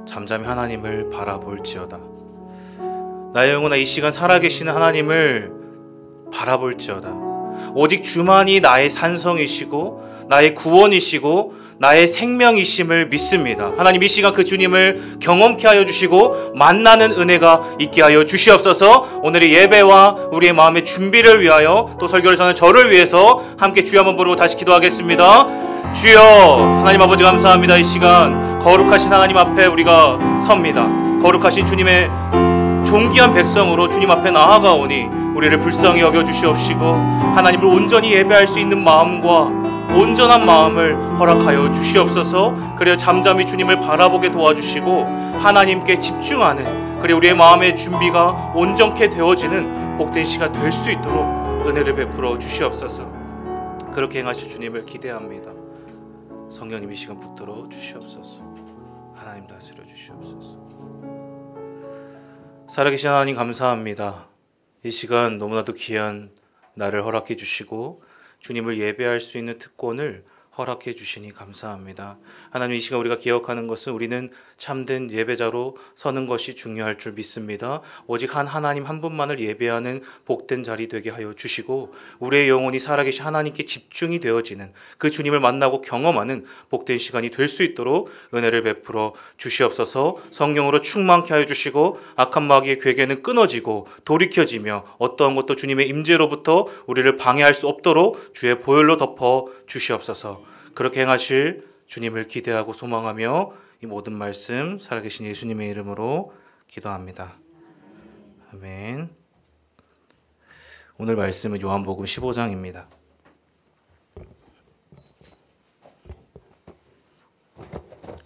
잠잠히 하나님을 바라볼지어다. 나의 영혼아, 이 시간 살아계시는 하나님을 바라볼지어다. 오직 주만이 나의 산성이시고 나의 구원이시고 나의 생명이심을 믿습니다. 하나님, 이 시간 그 주님을 경험케 하여 주시고 만나는 은혜가 있게 하여 주시옵소서. 오늘의 예배와 우리의 마음의 준비를 위하여 또 설교를 전하는 저를 위해서 함께 주여 한번 부르고 다시 기도하겠습니다. 주여, 하나님 아버지 감사합니다. 이 시간 거룩하신 하나님 앞에 우리가 섭니다. 거룩하신 주님의 존귀한 백성으로 주님 앞에 나아가오니 우리를 불쌍히 여겨 주시옵시고 하나님을 온전히 예배할 수 있는 마음과 온전한 마음을 허락하여 주시옵소서. 그래야 잠잠히 주님을 바라보게 도와주시고 하나님께 집중하는, 그래 우리의 마음의 준비가 온전케 되어지는 복된 시간 될 수 있도록 은혜를 베풀어 주시옵소서. 그렇게 행하실 주님을 기대합니다. 성령님, 이 시간 붙들어 주시옵소서. 하나님 다스려 주시옵소서. 살아계신 하나님 감사합니다. 이 시간 너무나도 귀한 나를 허락해 주시고 주님을 예배할 수 있는 특권을 허락해 주시니 감사합니다. 하나님, 이 시간 우리가 기억하는 것은 우리는 참된 예배자로 서는 것이 중요할 줄 믿습니다. 오직 한 하나님 한 분만을 예배하는 복된 자리 되게 하여 주시고 우리의 영혼이 살아계신 하나님께 집중이 되어지는 그 주님을 만나고 경험하는 복된 시간이 될 수 있도록 은혜를 베풀어 주시옵소서. 성령으로 충만케 하여 주시고 악한 마귀의 괴계는 끊어지고 돌이켜지며 어떠한 것도 주님의 임재로부터 우리를 방해할 수 없도록 주의 보혈로 덮어 주시옵소서. 그렇게 행하실 주님을 기대하고 소망하며 이 모든 말씀 살아계신 예수님의 이름으로 기도합니다. 아멘. 오늘 말씀은 요한복음 15장입니다.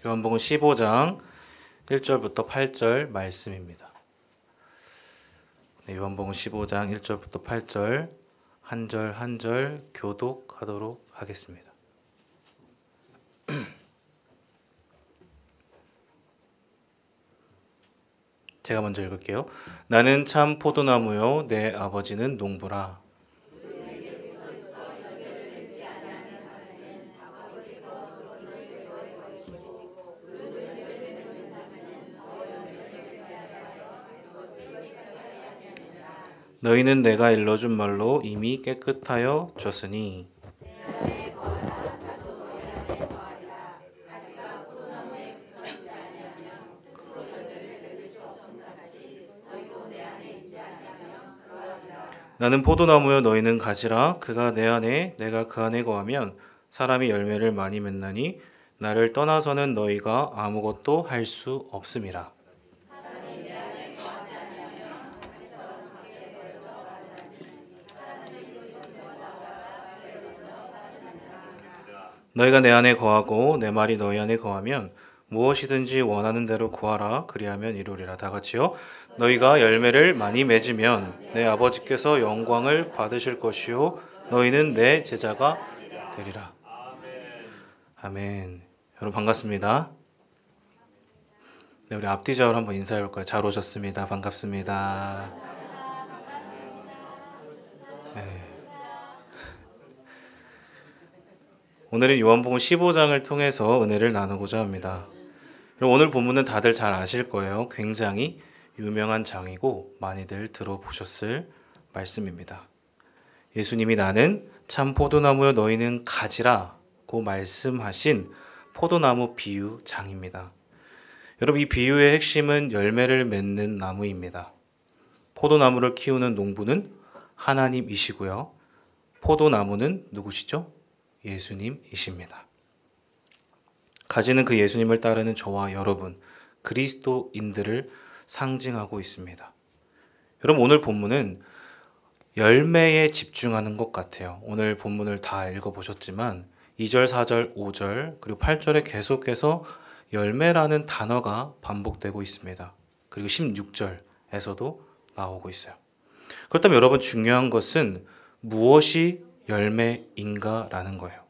요한복음 15장 1절부터 8절 말씀입니다. 네, 요한복음 15장 1절부터 8절 한 절 한 절 교독하도록 하겠습니다. 제가 먼저 읽을게요. 나는 참 포도나무요 내 아버지는 농부라. 너희는 내가 일러준 말로 이미 깨끗하여 졌으니 나는 포도나무여 너희는 가지라. 그가 내 안에 내가 그 안에 거하면 사람이 열매를 많이 맺나니 나를 떠나서는 너희가 아무것도 할 수 없음이라. 너희가 내 안에 거하고 내 말이 너희 안에 거하면 무엇이든지 원하는 대로 구하라. 그리하면 이루리라. 다 같이요. 너희가 열매를 많이 맺으면 내 아버지께서 영광을 받으실 것이요 너희는 내 제자가 되리라. 아멘. 여러분 반갑습니다. 네, 우리 앞뒤적으로 한번 인사해 볼까요? 잘 오셨습니다. 반갑습니다. 네. 오늘은 요한복음 15장을 통해서 은혜를 나누고자 합니다. 오늘 본문은 다들 잘 아실 거예요. 굉장히 유명한 장이고 많이들 들어보셨을 말씀입니다. 예수님이 나는 참 포도나무여 너희는 가지라고 말씀하신 포도나무 비유 장입니다. 여러분, 이 비유의 핵심은 열매를 맺는 나무입니다. 포도나무를 키우는 농부는 하나님이시고요. 포도나무는 누구시죠? 예수님이십니다. 가지는 그 예수님을 따르는 저와 여러분, 그리스도인들을 상징하고 있습니다. 여러분, 오늘 본문은 열매에 집중하는 것 같아요. 오늘 본문을 다 읽어보셨지만 2절, 4절, 5절 그리고 8절에 계속해서 열매라는 단어가 반복되고 있습니다. 그리고 16절에서도 나오고 있어요. 그렇다면 여러분, 중요한 것은 무엇이 열매인가라는 거예요.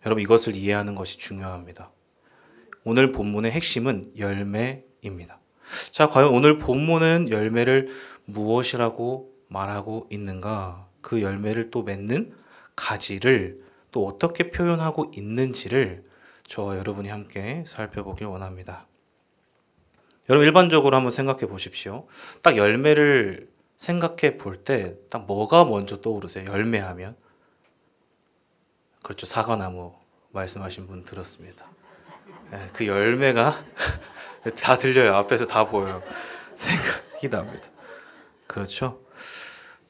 여러분, 이것을 이해하는 것이 중요합니다. 오늘 본문의 핵심은 열매입니다. 자, 과연 오늘 본문은 열매를 무엇이라고 말하고 있는가? 그 열매를 또 맺는 가지를 또 어떻게 표현하고 있는지를 저와 여러분이 함께 살펴보길 원합니다. 여러분 일반적으로 한번 생각해 보십시오. 딱 열매를 생각해 볼 때 딱 뭐가 먼저 떠오르세요? 열매하면? 그렇죠. 사과나무 말씀하신 분 들었습니다. 네, 그 열매가 다 들려요. 앞에서 다 보여요. 생각이 납니다. 그렇죠.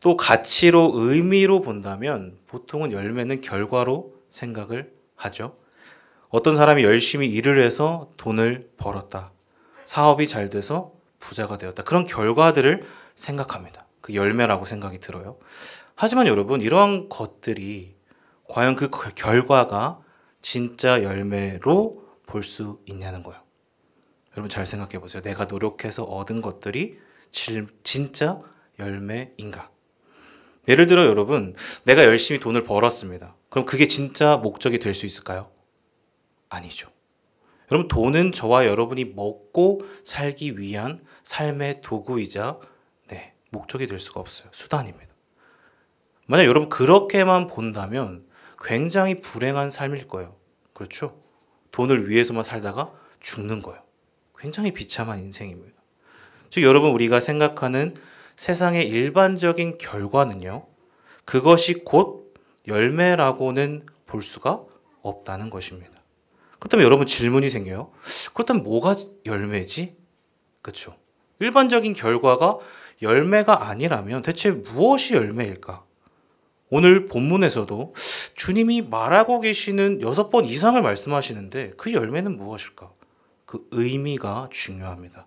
또 가치로 의미로 본다면 보통은 열매는 결과로 생각을 하죠. 어떤 사람이 열심히 일을 해서 돈을 벌었다. 사업이 잘 돼서 부자가 되었다. 그런 결과들을 생각합니다. 그 열매라고 생각이 들어요. 하지만 여러분 이러한 것들이 과연 그 결과가 진짜 열매로 볼 수 있냐는 거예요. 여러분 잘 생각해 보세요. 내가 노력해서 얻은 것들이 진짜 열매인가? 예를 들어 여러분 내가 열심히 돈을 벌었습니다. 그럼 그게 진짜 목적이 될 수 있을까요? 아니죠. 여러분 돈은 저와 여러분이 먹고 살기 위한 삶의 도구이자 목적이 될 수가 없어요. 수단입니다. 만약 여러분 그렇게만 본다면 굉장히 불행한 삶일 거예요. 그렇죠? 돈을 위해서만 살다가 죽는 거예요. 굉장히 비참한 인생입니다. 즉 여러분 우리가 생각하는 세상의 일반적인 결과는요. 그것이 곧 열매라고는 볼 수가 없다는 것입니다. 그렇다면 여러분 질문이 생겨요. 그렇다면 뭐가 열매지? 그렇죠? 일반적인 결과가 열매가 아니라면 대체 무엇이 열매일까? 오늘 본문에서도 주님이 말하고 계시는 6번 이상을 말씀하시는데 그 열매는 무엇일까? 그 의미가 중요합니다.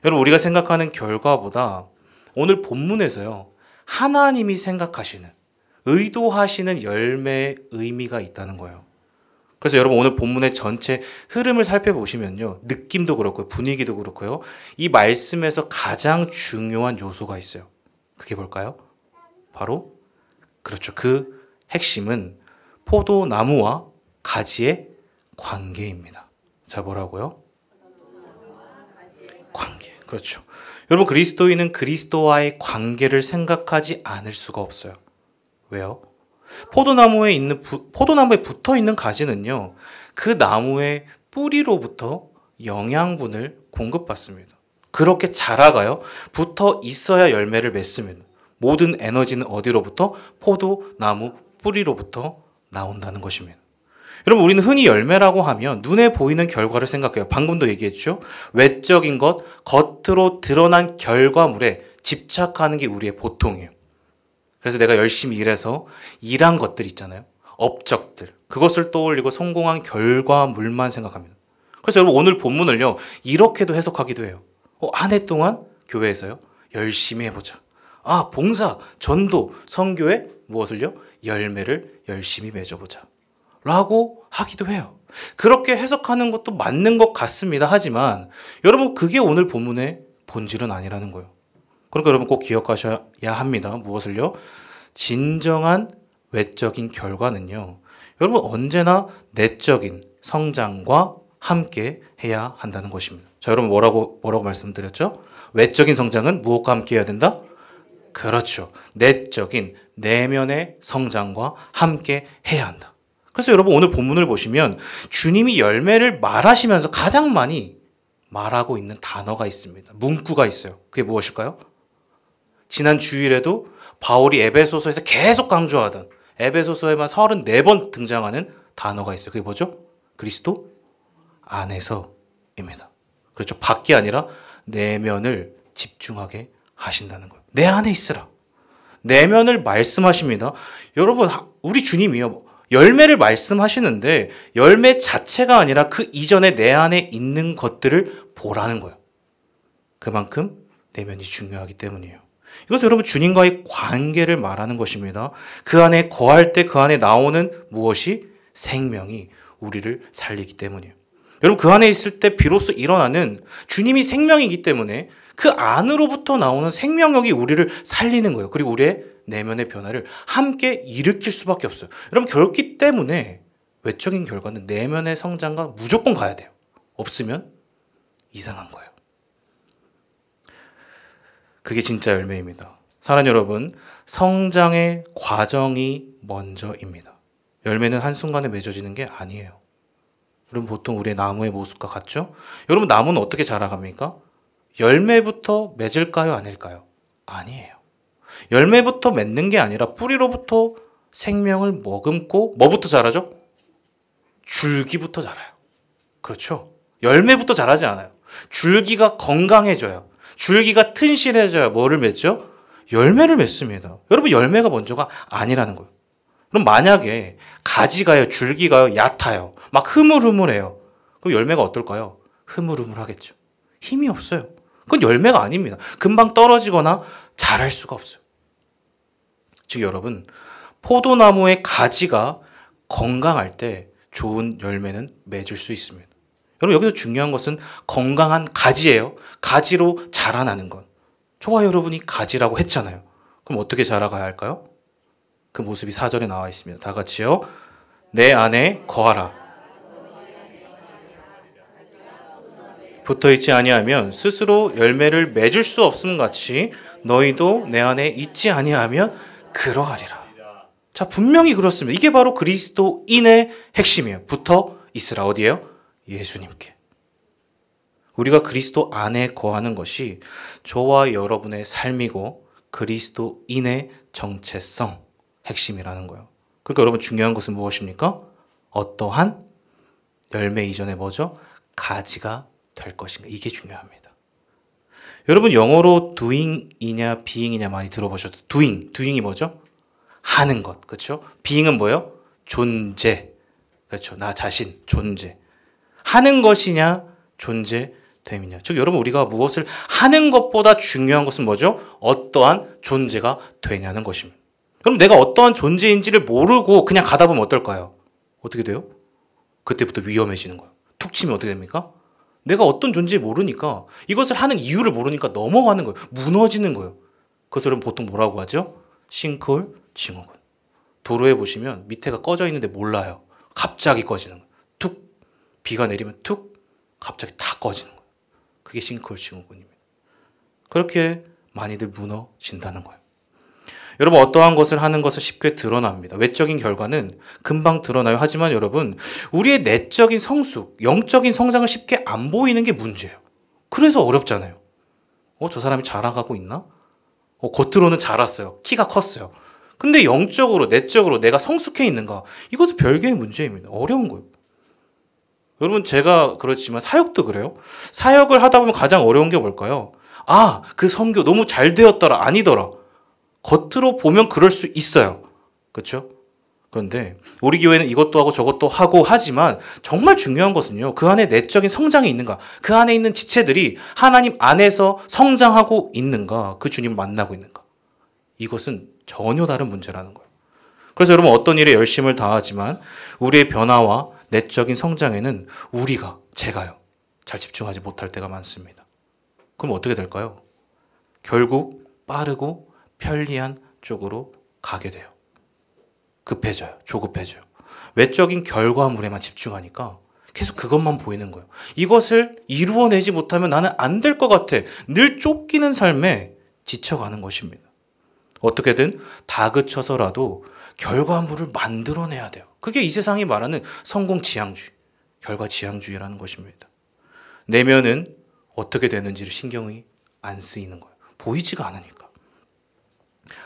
여러분 우리가 생각하는 결과보다 오늘 본문에서요. 하나님이 생각하시는 의도하시는 열매의 의미가 있다는 거예요. 그래서 여러분 오늘 본문의 전체 흐름을 살펴보시면요. 느낌도 그렇고요. 분위기도 그렇고요. 이 말씀에서 가장 중요한 요소가 있어요. 그게 뭘까요? 바로 그렇죠. 그 핵심은 포도나무와 가지의 관계입니다. 자, 뭐라고요? 관계. 그렇죠. 여러분 그리스도인은 그리스도와의 관계를 생각하지 않을 수가 없어요. 왜요? 포도나무에 붙어 있는 가지는요, 그 나무의 뿌리로부터 영양분을 공급받습니다. 그렇게 자라가요. 붙어 있어야 열매를 맺습니다. 모든 에너지는 어디로부터? 포도나무 뿌리로부터 나온다는 것입니다. 여러분, 우리는 흔히 열매라고 하면 눈에 보이는 결과를 생각해요. 방금도 얘기했죠? 외적인 것, 겉으로 드러난 결과물에 집착하는 게 우리의 보통이에요. 그래서 내가 열심히 일해서 일한 것들 있잖아요. 업적들. 그것을 떠올리고 성공한 결과물만 생각합니다. 그래서 여러분 오늘 본문을요. 이렇게도 해석하기도 해요. 한 해 동안 교회에서요. 열심히 해보자. 봉사, 전도, 선교에 무엇을요? 열매를 열심히 맺어보자. 라고 하기도 해요. 그렇게 해석하는 것도 맞는 것 같습니다. 하지만 여러분 그게 오늘 본문의 본질은 아니라는 거예요. 그러니까 여러분 꼭 기억하셔야 합니다. 무엇을요? 진정한 외적인 결과는요. 여러분 언제나 내적인 성장과 함께 해야 한다는 것입니다. 자, 여러분 뭐라고 말씀드렸죠? 외적인 성장은 무엇과 함께 해야 된다? 그렇죠. 내적인 내면의 성장과 함께 해야 한다. 그래서 여러분 오늘 본문을 보시면 주님이 열매를 말하시면서 가장 많이 말하고 있는 단어가 있습니다. 문구가 있어요. 그게 무엇일까요? 지난 주일에도 바울이 에베소서에서 계속 강조하던 에베소서에만 34번 등장하는 단어가 있어요. 그게 뭐죠? 그리스도 안에서입니다. 그렇죠. 밖이 아니라 내면을 집중하게 하신다는 거예요. 내 안에 있으라. 내면을 말씀하십니다. 여러분, 우리 주님이요. 열매를 말씀하시는데 열매 자체가 아니라 그 이전에 내 안에 있는 것들을 보라는 거예요. 그만큼 내면이 중요하기 때문이에요. 이것은 여러분 주님과의 관계를 말하는 것입니다. 그 안에 거할 때 그 안에 나오는 무엇이? 생명이 우리를 살리기 때문이에요. 여러분 그 안에 있을 때 비로소 일어나는 주님이 생명이기 때문에 그 안으로부터 나오는 생명력이 우리를 살리는 거예요. 그리고 우리의 내면의 변화를 함께 일으킬 수밖에 없어요. 여러분 그렇기 때문에 외적인 결과는 내면의 성장과 무조건 가야 돼요. 없으면 이상한 거예요. 그게 진짜 열매입니다. 사랑하는 여러분, 성장의 과정이 먼저입니다. 열매는 한순간에 맺어지는 게 아니에요. 여러분 보통 우리의 나무의 모습과 같죠? 여러분 나무는 어떻게 자라갑니까? 열매부터 맺을까요? 아닐까요? 아니에요. 열매부터 맺는 게 아니라 뿌리로부터 생명을 머금고 뭐부터 자라죠? 줄기부터 자라요. 그렇죠? 열매부터 자라지 않아요. 줄기가 건강해져야, 줄기가 튼실해져야 뭐를 맺죠? 열매를 맺습니다. 여러분, 열매가 먼저가 아니라는 거예요. 그럼 만약에 가지가요, 줄기가요, 얕아요. 막 흐물흐물해요. 그럼 열매가 어떨까요? 흐물흐물하겠죠. 힘이 없어요. 그건 열매가 아닙니다. 금방 떨어지거나 자랄 수가 없어요. 즉 여러분, 포도나무의 가지가 건강할 때 좋은 열매는 맺을 수 있습니다. 여러분, 여기서 중요한 것은 건강한 가지예요. 가지로 자라나는 것. 저와 여러분이 가지라고 했잖아요. 그럼 어떻게 자라가야 할까요? 그 모습이 4절에 나와 있습니다. 다 같이요. 내 안에 거하라. 붙어있지 아니하면 스스로 열매를 맺을 수 없음 같이 너희도 내 안에 있지 아니하면 그러하리라. 자, 분명히 그렇습니다. 이게 바로 그리스도인의 핵심이에요. 붙어 있으라. 어디에요? 예수님께. 우리가 그리스도 안에 거하는 것이 저와 여러분의 삶이고 그리스도인의 정체성, 핵심이라는 거예요. 그러니까 여러분, 중요한 것은 무엇입니까? 어떠한 열매 이전에 뭐죠? 가지가 될 것인가. 이게 중요합니다. 여러분, 영어로 doing이냐 being이냐 많이 들어보셨죠? doing이 뭐죠? 하는 것. 그렇죠? being은 뭐예요? 존재. 그렇죠? 나 자신, 존재. 하는 것이냐 존재됨이냐. 즉 여러분, 우리가 무엇을 하는 것보다 중요한 것은 뭐죠? 어떠한 존재가 되냐는 것입니다. 그럼 내가 어떠한 존재인지를 모르고 그냥 가다 보면 어떨까요? 어떻게 돼요? 그때부터 위험해지는 거예요. 툭 치면 어떻게 됩니까? 내가 어떤 존재인지 모르니까, 이것을 하는 이유를 모르니까 넘어가는 거예요. 무너지는 거예요. 그것을 보통 뭐라고 하죠? 싱크홀 증후군. 도로에 보시면 밑에가 꺼져 있는데 몰라요. 갑자기 꺼지는 거예요. 툭. 비가 내리면 툭. 갑자기 다 꺼지는 거예요. 그게 싱크홀 증후군입니다. 그렇게 많이들 무너진다는 거예요. 여러분, 어떠한 것을 하는 것은 쉽게 드러납니다. 외적인 결과는 금방 드러나요. 하지만 여러분, 우리의 내적인 성숙, 영적인 성장을 쉽게 안 보이는 게 문제예요. 그래서 어렵잖아요. 저 사람이 자라가고 있나? 겉으로는 자랐어요. 키가 컸어요. 근데 영적으로, 내적으로 내가 성숙해 있는가? 이것은 별개의 문제입니다. 어려운 거예요. 여러분, 제가 그렇지만 사역도 그래요. 사역을 하다 보면 가장 어려운 게 뭘까요? 그 선교 너무 잘 되었더라. 아니더라. 겉으로 보면 그럴 수 있어요. 그렇죠? 그런데 우리 교회는 이것도 하고 저것도 하고 하지만 정말 중요한 것은요, 그 안에 내적인 성장이 있는가, 그 안에 있는 지체들이 하나님 안에서 성장하고 있는가, 그 주님을 만나고 있는가. 이것은 전혀 다른 문제라는 거예요. 그래서 여러분, 어떤 일에 열심을 다하지만 우리의 변화와 내적인 성장에는 제가요, 잘 집중하지 못할 때가 많습니다. 그럼 어떻게 될까요? 결국 빠르고 편리한 쪽으로 가게 돼요. 급해져요. 조급해져요. 외적인 결과물에만 집중하니까 계속 그것만 보이는 거예요. 이것을 이루어내지 못하면 나는 안 될 것 같아. 늘 쫓기는 삶에 지쳐가는 것입니다. 어떻게든 다그쳐서라도 결과물을 만들어내야 돼요. 그게 이 세상이 말하는 성공지향주의, 결과지향주의라는 것입니다. 내면은 어떻게 되는지를 신경이 안 쓰이는 거예요. 보이지가 않으니까.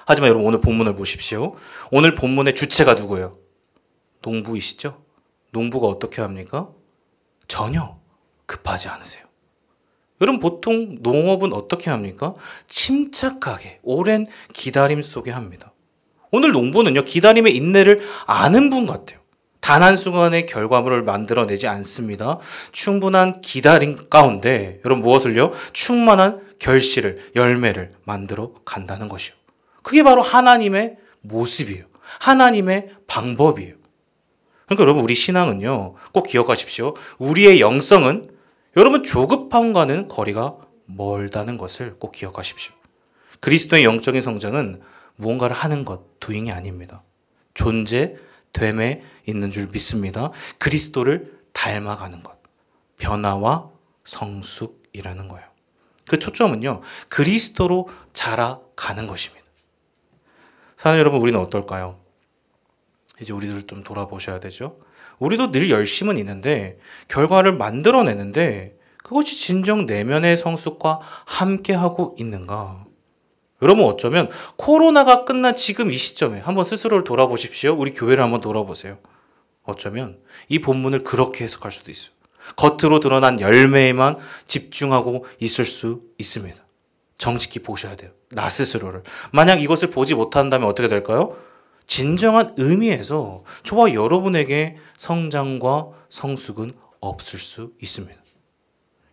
하지만 여러분, 오늘 본문을 보십시오. 오늘 본문의 주체가 누구예요? 농부이시죠? 농부가 어떻게 합니까? 전혀 급하지 않으세요. 여러분, 보통 농업은 어떻게 합니까? 침착하게 오랜 기다림 속에 합니다. 오늘 농부는요, 기다림의 인내를 아는 분 같아요. 단 한순간의 결과물을 만들어내지 않습니다. 충분한 기다림 가운데 여러분, 무엇을요? 충만한 결실을, 열매를 만들어 간다는 것이요. 그게 바로 하나님의 모습이에요. 하나님의 방법이에요. 그러니까 여러분, 우리 신앙은요, 꼭 기억하십시오. 우리의 영성은 여러분, 조급함과는 거리가 멀다는 것을 꼭 기억하십시오. 그리스도의 영적인 성장은 무언가를 하는 것, doing이 아닙니다. 존재됨에 있는 줄 믿습니다. 그리스도를 닮아가는 것, 변화와 성숙이라는 거예요. 그 초점은요, 그리스도로 자라가는 것입니다. 사랑하는 여러분, 우리는 어떨까요? 이제 우리들 좀 돌아보셔야 되죠. 우리도 늘 열심은 있는데 결과를 만들어내는데 그것이 진정 내면의 성숙과 함께하고 있는가? 여러분 어쩌면 코로나가 끝난 지금 이 시점에 한번 스스로를 돌아보십시오. 우리 교회를 한번 돌아보세요. 어쩌면 이 본문을 그렇게 해석할 수도 있어요. 겉으로 드러난 열매에만 집중하고 있을 수 있습니다. 정직히 보셔야 돼요. 나 스스로를. 만약 이것을 보지 못한다면 어떻게 될까요? 진정한 의미에서 저와 여러분에게 성장과 성숙은 없을 수 있습니다.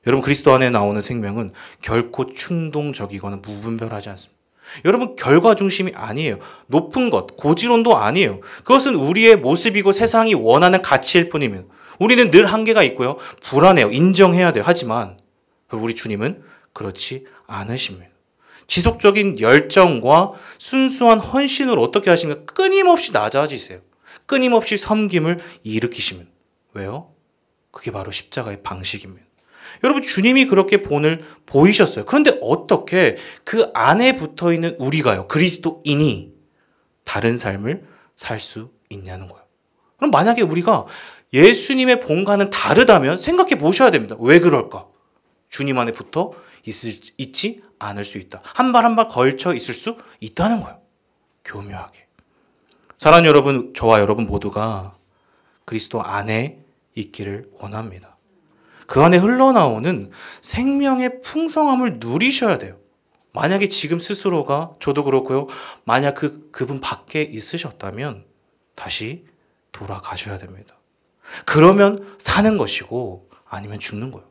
여러분 그리스도 안에 나오는 생명은 결코 충동적이거나 무분별하지 않습니다. 여러분 결과 중심이 아니에요. 높은 것, 고지론도 아니에요. 그것은 우리의 모습이고 세상이 원하는 가치일 뿐입니다. 우리는 늘 한계가 있고요. 불안해요. 인정해야 돼요. 하지만 우리 주님은 그렇지 않으십니다. 지속적인 열정과 순수한 헌신으로 어떻게 하십니까? 끊임없이 낮아지세요. 끊임없이 섬김을 일으키십니다. 왜요? 그게 바로 십자가의 방식입니다. 여러분 주님이 그렇게 본을 보이셨어요. 그런데 어떻게 그 안에 붙어있는 우리가요. 그리스도인이 다른 삶을 살 수 있냐는 거예요. 그럼 만약에 우리가 예수님의 본과는 다르다면 생각해 보셔야 됩니다. 왜 그럴까? 주님 안에 붙어 있지 않을 수 있다. 한 발 한 발 걸쳐 있을 수 있다는 거예요. 교묘하게. 사랑하는 여러분, 저와 여러분 모두가 그리스도 안에 있기를 원합니다. 그 안에 흘러나오는 생명의 풍성함을 누리셔야 돼요. 만약에 지금 스스로가 저도 그렇고요. 만약 그분 밖에 있으셨다면 다시 돌아가셔야 됩니다. 그러면 사는 것이고 아니면 죽는 거예요.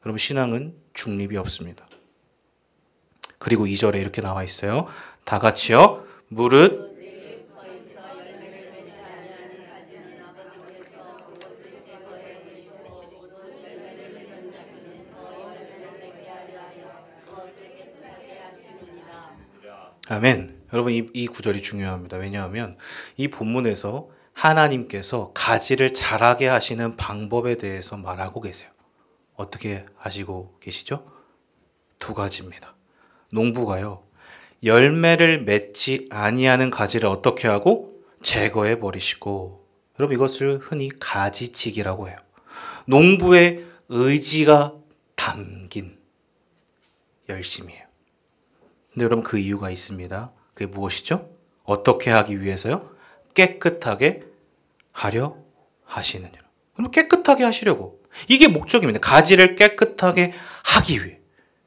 여러분 신앙은 중립이 없습니다. 그리고 2절에 이렇게 나와 있어요. 다 같이요. 무릇 아멘. 여러분 이 구절이 중요합니다. 왜냐하면 이 본문에서 하나님께서 가지를 자라게 하시는 방법에 대해서 말하고 계세요. 어떻게 하시고 계시죠? 두 가지입니다. 농부가요. 열매를 맺지 아니하는 가지를 어떻게 하고 제거해 버리시고, 여러분 이것을 흔히 가지치기라고 해요. 농부의 의지가 담긴 열심이에요. 근데 여러분 그 이유가 있습니다. 그게 무엇이죠? 어떻게 하기 위해서요? 깨끗하게 하려 하시느니라. 여러분 깨끗하게 하시려고. 이게 목적입니다. 가지를 깨끗하게 하기 위해.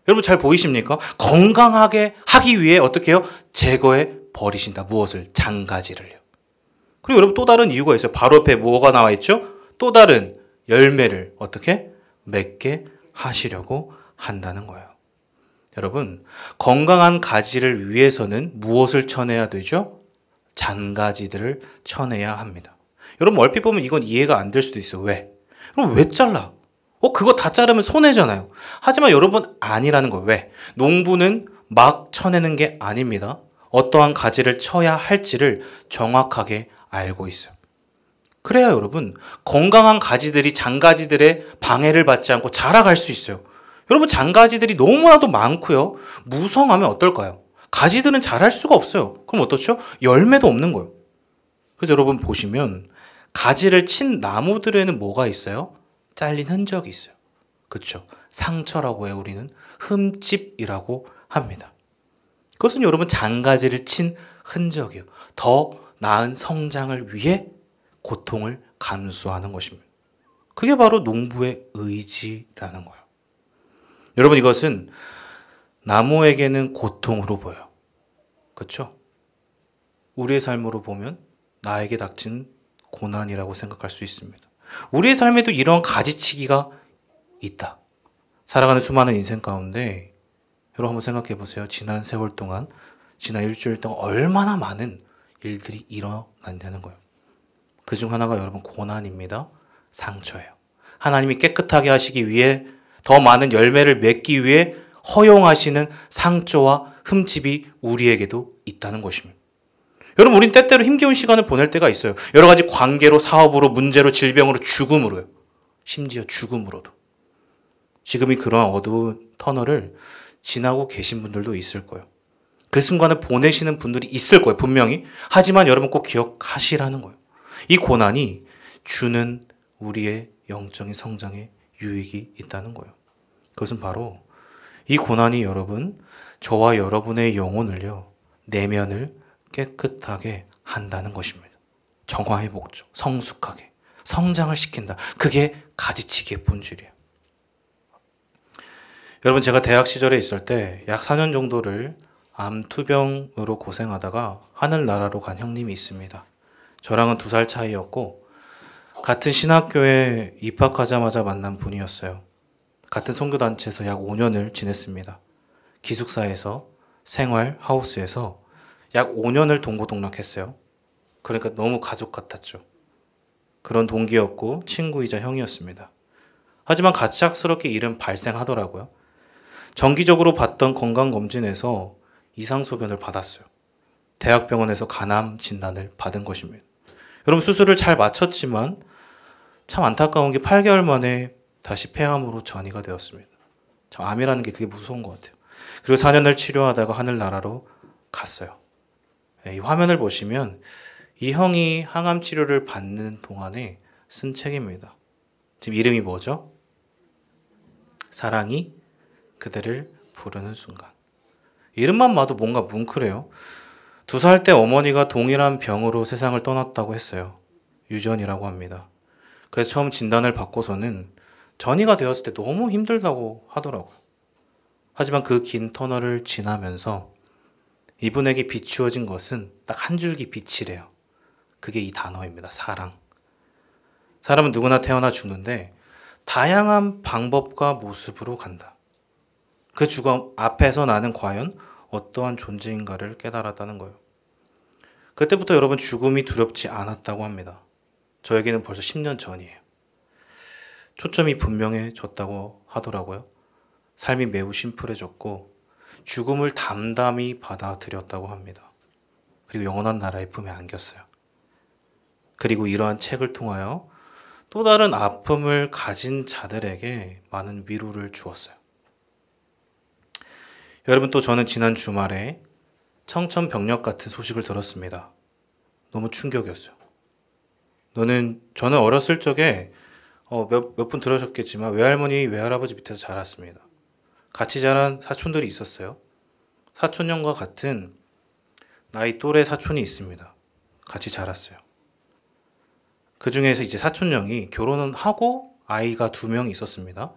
여러분 잘 보이십니까? 건강하게 하기 위해 어떻게 해요? 제거해 버리신다. 무엇을? 장가지를요. 그리고 여러분 또 다른 이유가 있어요. 바로 옆에 뭐가 나와 있죠? 또 다른 열매를 어떻게? 맺게 하시려고 한다는 거예요. 여러분 건강한 가지를 위해서는 무엇을 쳐내야 되죠? 잔가지들을 쳐내야 합니다. 여러분 얼핏 보면 이건 이해가 안 될 수도 있어요. 왜? 그럼 왜 잘라? 그거 다 자르면 손해잖아요. 하지만 여러분 아니라는 거예요. 왜? 농부는 막 쳐내는 게 아닙니다. 어떠한 가지를 쳐야 할지를 정확하게 알고 있어요. 그래야 여러분 건강한 가지들이 장가지들의 방해를 받지 않고 자라갈 수 있어요. 여러분 장가지들이 너무나도 많고요. 무성하면 어떨까요? 가지들은 자랄 수가 없어요. 그럼 어떻죠? 열매도 없는 거예요. 그래서 여러분 보시면 가지를 친 나무들에는 뭐가 있어요? 잘린 흔적이 있어요. 그렇죠? 상처라고 해요. 우리는 흠집이라고 합니다. 그것은 여러분 장가지를 친 흔적이에요. 더 나은 성장을 위해 고통을 감수하는 것입니다. 그게 바로 농부의 의지라는 거예요. 여러분 이것은 나무에게는 고통으로 보여요. 그렇죠? 우리의 삶으로 보면 나에게 닥친 고난이라고 생각할 수 있습니다. 우리의 삶에도 이런 가지치기가 있다. 살아가는 수많은 인생 가운데 여러분 한번 생각해 보세요. 지난 세월 동안, 지난 일주일 동안 얼마나 많은 일들이 일어났냐는 거예요. 그중 하나가 여러분 고난입니다. 상처예요. 하나님이 깨끗하게 하시기 위해 더 많은 열매를 맺기 위해 허용하시는 상처와 흠집이 우리에게도 있다는 것입니다. 여러분 우린 때때로 힘겨운 시간을 보낼 때가 있어요. 여러 가지 관계로, 사업으로, 문제로, 질병으로, 죽음으로요. 심지어 죽음으로도. 지금이 그러한 어두운 터널을 지나고 계신 분들도 있을 거예요. 그 순간을 보내시는 분들이 있을 거예요. 분명히. 하지만 여러분 꼭 기억하시라는 거예요. 이 고난이 주는 우리의 영적인 성장에 유익이 있다는 거예요. 그것은 바로 이 고난이 여러분, 저와 여러분의 영혼을요, 내면을 깨끗하게 한다는 것입니다. 정화의 목적, 성숙하게, 성장을 시킨다. 그게 가지치기의 본질이에요. 여러분, 제가 대학 시절에 있을 때 약 4년 정도를 암투병으로 고생하다가 하늘나라로 간 형님이 있습니다. 저랑은 2살 차이였고 같은 신학교에 입학하자마자 만난 분이었어요. 같은 선교단체에서 약 5년을 지냈습니다. 기숙사에서 생활 하우스에서 약 5년을 동고동락했어요. 그러니까 너무 가족 같았죠. 그런 동기였고 친구이자 형이었습니다. 하지만 갑작스럽게 일은 발생하더라고요. 정기적으로 받던 건강검진에서 이상소견을 받았어요. 대학병원에서 간암 진단을 받은 것입니다. 여러분, 수술을 잘 마쳤지만 참 안타까운 게 8개월 만에 다시 폐암으로 전이가 되었습니다. 참 암이라는 게 그게 무서운 것 같아요. 그리고 4년을 치료하다가 하늘나라로 갔어요. 이 화면을 보시면 이 형이 항암 치료를 받는 동안에 쓴 책입니다. 지금 이름이 뭐죠? 사랑이 그대를 부르는 순간. 이름만 봐도 뭔가 뭉클해요. 2살 때 어머니가 동일한 병으로 세상을 떠났다고 했어요. 유전이라고 합니다. 그래서 처음 진단을 받고서는 전이가 되었을 때 너무 힘들다고 하더라고요. 하지만 그 긴 터널을 지나면서 이분에게 비추어진 것은 딱 한 줄기 빛이래요. 그게 이 단어입니다. 사랑. 사람은 누구나 태어나 죽는데 다양한 방법과 모습으로 간다. 그 죽음 앞에서 나는 과연 어떠한 존재인가를 깨달았다는 거예요. 그때부터 여러분 죽음이 두렵지 않았다고 합니다. 저에게는 벌써 10년 전이에요. 초점이 분명해졌다고 하더라고요. 삶이 매우 심플해졌고 죽음을 담담히 받아들였다고 합니다. 그리고 영원한 나라의 품에 안겼어요. 그리고 이러한 책을 통하여 또 다른 아픔을 가진 자들에게 많은 위로를 주었어요. 여러분, 또 저는 지난 주말에 청천벽력 같은 소식을 들었습니다. 너무 충격이었어요. 저는 어렸을 적에 몇 분 들으셨겠지만 외할머니, 외할아버지 밑에서 자랐습니다. 같이 자란 사촌들이 있었어요. 사촌형과 같은 나이 또래 사촌이 있습니다. 같이 자랐어요. 그 중에서 이제 사촌형이 결혼은 하고 아이가 2명 있었습니다.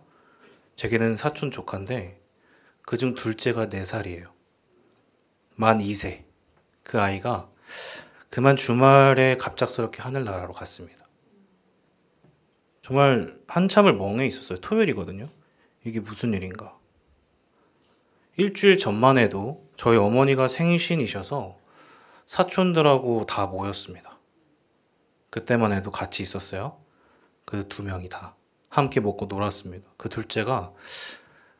제게는 사촌 조카인데 그중 둘째가 4살이에요. 만 2세. 그 아이가 그만 주말에 갑작스럽게 하늘나라로 갔습니다. 정말 한참을 멍해 있었어요. 토요일이거든요. 이게 무슨 일인가. 일주일 전만 해도 저희 어머니가 생신이셔서 사촌들하고 다 모였습니다. 그때만 해도 같이 있었어요. 그 2명이 다 함께 먹고 놀았습니다. 그 둘째가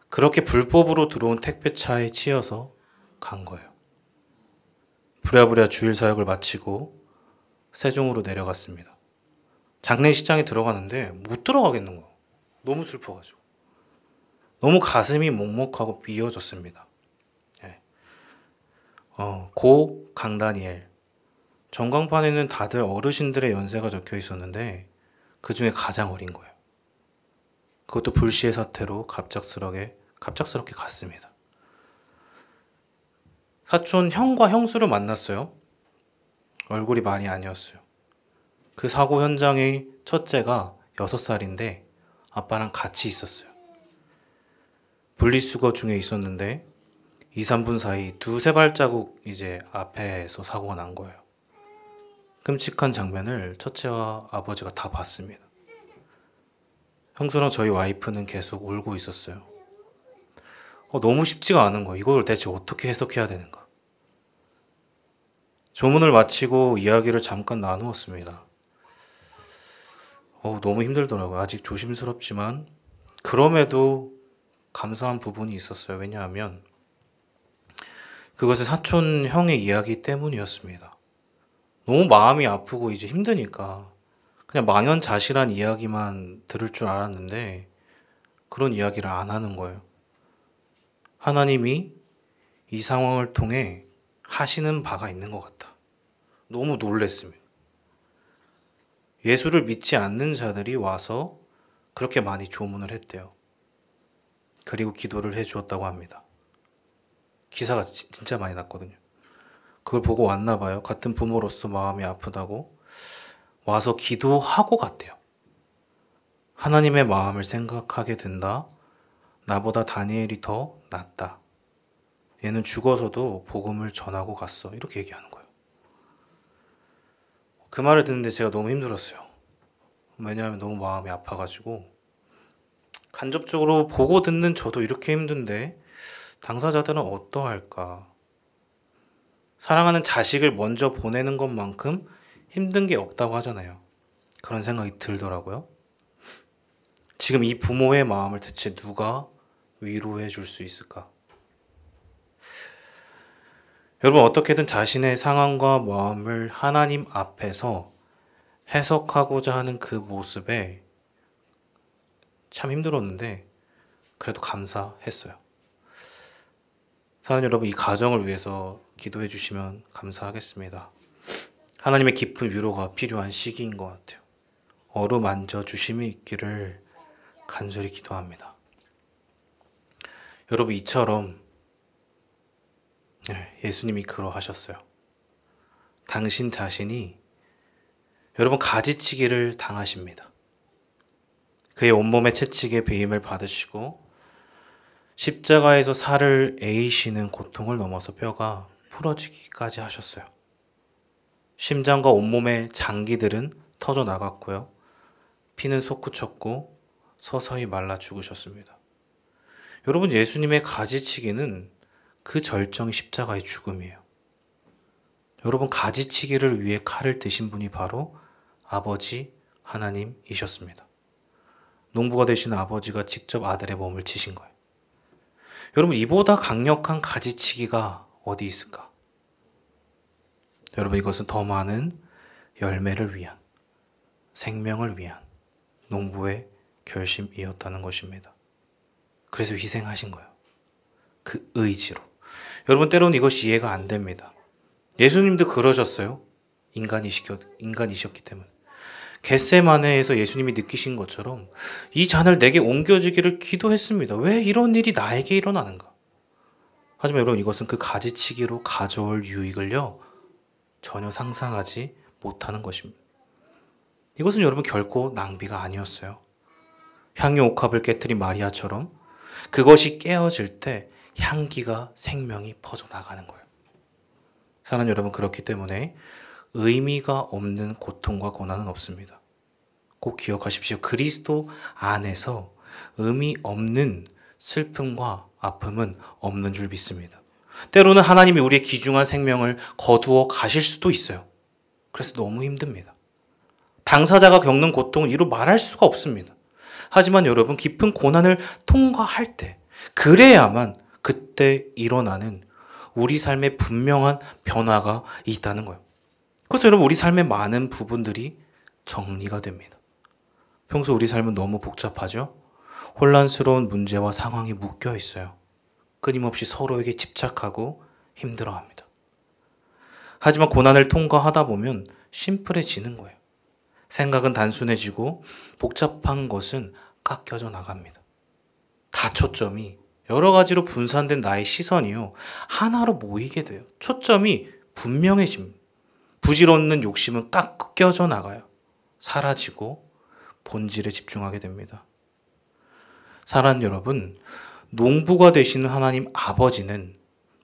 그렇게 불법으로 들어온 택배차에 치여서 간 거예요. 부랴부랴 주일 사역을 마치고 세종으로 내려갔습니다. 장례식장에 들어가는데 못 들어가겠는 거예요. 너무 슬퍼가지고. 너무 가슴이 먹먹하고 미어졌습니다. 네. 고 강다니엘. 전광판에는 다들 어르신들의 연세가 적혀 있었는데 그 중에 가장 어린 거예요. 그것도 불시의 사태로 갑작스럽게 갔습니다. 사촌 형과 형수를 만났어요. 얼굴이 많이 아니었어요. 그 사고 현장의 첫째가 6살인데 아빠랑 같이 있었어요. 분리수거 중에 있었는데 2, 3분 사이 2-3발자국 이제 앞에서 사고가 난 거예요. 끔찍한 장면을 첫째와 아버지가 다 봤습니다. 형수랑 저희 와이프는 계속 울고 있었어요. 너무 쉽지가 않은 거예요. 이걸 대체 어떻게 해석해야 되는가. 조문을 마치고 이야기를 잠깐 나누었습니다. 너무 힘들더라고요. 아직 조심스럽지만 그럼에도 감사한 부분이 있었어요. 왜냐하면 그것은 사촌 형의 이야기 때문이었습니다. 너무 마음이 아프고 이제 힘드니까 그냥 망연자실한 이야기만 들을 줄 알았는데 그런 이야기를 안 하는 거예요. 하나님이 이 상황을 통해 하시는 바가 있는 것 같다. 너무 놀랬습니다. 예수를 믿지 않는 자들이 와서 그렇게 많이 조문을 했대요. 그리고 기도를 해주었다고 합니다. 기사가 진짜 많이 났거든요. 그걸 보고 왔나 봐요. 같은 부모로서 마음이 아프다고 와서 기도하고 갔대요. 하나님의 마음을 생각하게 된다. 나보다 다니엘이 더 낫다. 얘는 죽어서도 복음을 전하고 갔어. 이렇게 얘기하는 거예요. 그 말을 듣는데 제가 너무 힘들었어요. 왜냐하면 너무 마음이 아파가지고 간접적으로 보고 듣는 저도 이렇게 힘든데 당사자들은 어떠할까? 사랑하는 자식을 먼저 보내는 것만큼 힘든 게 없다고 하잖아요. 그런 생각이 들더라고요. 지금 이 부모의 마음을 대체 누가 위로해 줄 수 있을까? 여러분, 어떻게든 자신의 상황과 마음을 하나님 앞에서 해석하고자 하는 그 모습에 참 힘들었는데 그래도 감사했어요. 사랑하는 여러분, 이 가정을 위해서 기도해 주시면 감사하겠습니다. 하나님의 깊은 위로가 필요한 시기인 것 같아요. 어루만져 주심이 있기를 간절히 기도합니다. 여러분, 이처럼 예수님이 그러하셨어요. 당신 자신이 여러분 가지치기를 당하십니다. 그의 온몸의 채찍에 배임을 받으시고 십자가에서 살을 에이시는 고통을 넘어서 뼈가 부러지기까지 하셨어요. 심장과 온몸의 장기들은 터져 나갔고요. 피는 솟구쳤고 서서히 말라 죽으셨습니다. 여러분, 예수님의 가지치기는 그 절정이 십자가의 죽음이에요. 여러분, 가지치기를 위해 칼을 드신 분이 바로 아버지 하나님이셨습니다. 농부가 되신 아버지가 직접 아들의 몸을 치신 거예요. 여러분, 이보다 강력한 가지치기가 어디 있을까? 여러분, 이것은 더 많은 열매를 위한, 생명을 위한 농부의 결심이었다는 것입니다. 그래서 희생하신 거예요. 그 의지로. 여러분, 때로는 이것이 이해가 안 됩니다. 예수님도 그러셨어요. 인간이셨기 때문에. 겟세마네에서 예수님이 느끼신 것처럼 이 잔을 내게 옮겨지기를 기도했습니다. 왜 이런 일이 나에게 일어나는가? 하지만 여러분, 이것은 그 가지치기로 가져올 유익을요 전혀 상상하지 못하는 것입니다. 이것은 여러분 결코 낭비가 아니었어요. 향유 옥합을 깨뜨린 마리아처럼 그것이 깨어질 때 향기가 생명이 퍼져나가는 거예요. 사랑하는 여러분, 그렇기 때문에 의미가 없는 고통과 고난은 없습니다. 꼭 기억하십시오. 그리스도 안에서 의미 없는 슬픔과 아픔은 없는 줄 믿습니다. 때로는 하나님이 우리의 귀중한 생명을 거두어 가실 수도 있어요. 그래서 너무 힘듭니다. 당사자가 겪는 고통은 이루 말할 수가 없습니다. 하지만 여러분, 깊은 고난을 통과할 때, 그래야만 그때 일어나는 우리 삶의 분명한 변화가 있다는 거예요. 그래서 여러분, 우리 삶의 많은 부분들이 정리가 됩니다. 평소 우리 삶은 너무 복잡하죠? 혼란스러운 문제와 상황이 묶여 있어요. 끊임없이 서로에게 집착하고 힘들어합니다. 하지만 고난을 통과하다 보면 심플해지는 거예요. 생각은 단순해지고 복잡한 것은 깎여져 나갑니다. 다 초점이 여러 가지로 분산된 나의 시선이요 하나로 모이게 돼요. 초점이 분명해집니다. 부질없는 욕심은 깎여져 나가요. 사라지고 본질에 집중하게 됩니다. 사랑하는 여러분, 농부가 되시는 하나님 아버지는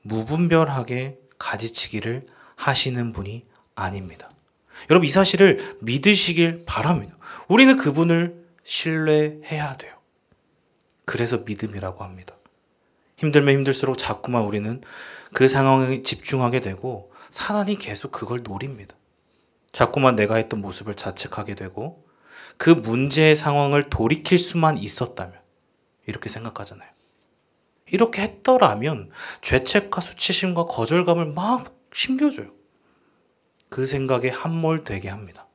무분별하게 가지치기를 하시는 분이 아닙니다. 여러분, 이 사실을 믿으시길 바랍니다. 우리는 그분을 신뢰해야 돼요. 그래서 믿음이라고 합니다. 힘들면 힘들수록 자꾸만 우리는 그 상황에 집중하게 되고 사단이 계속 그걸 노립니다. 자꾸만 내가 했던 모습을 자책하게 되고 그 문제의 상황을 돌이킬 수만 있었다면 이렇게 생각하잖아요. 이렇게 했더라면 죄책과 수치심과 거절감을 막 심겨줘요. 그 생각에 함몰되게 합니다.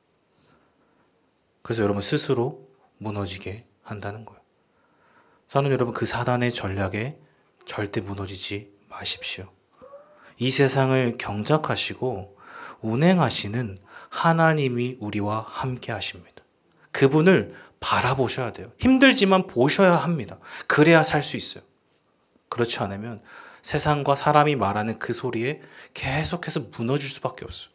그래서 여러분 스스로 무너지게 한다는 거예요. 저는 여러분 그 사단의 전략에 절대 무너지지 마십시오. 이 세상을 경작하시고 운행하시는 하나님이 우리와 함께 하십니다. 그분을 바라보셔야 돼요. 힘들지만 보셔야 합니다. 그래야 살 수 있어요. 그렇지 않으면 세상과 사람이 말하는 그 소리에 계속해서 무너질 수밖에 없어요.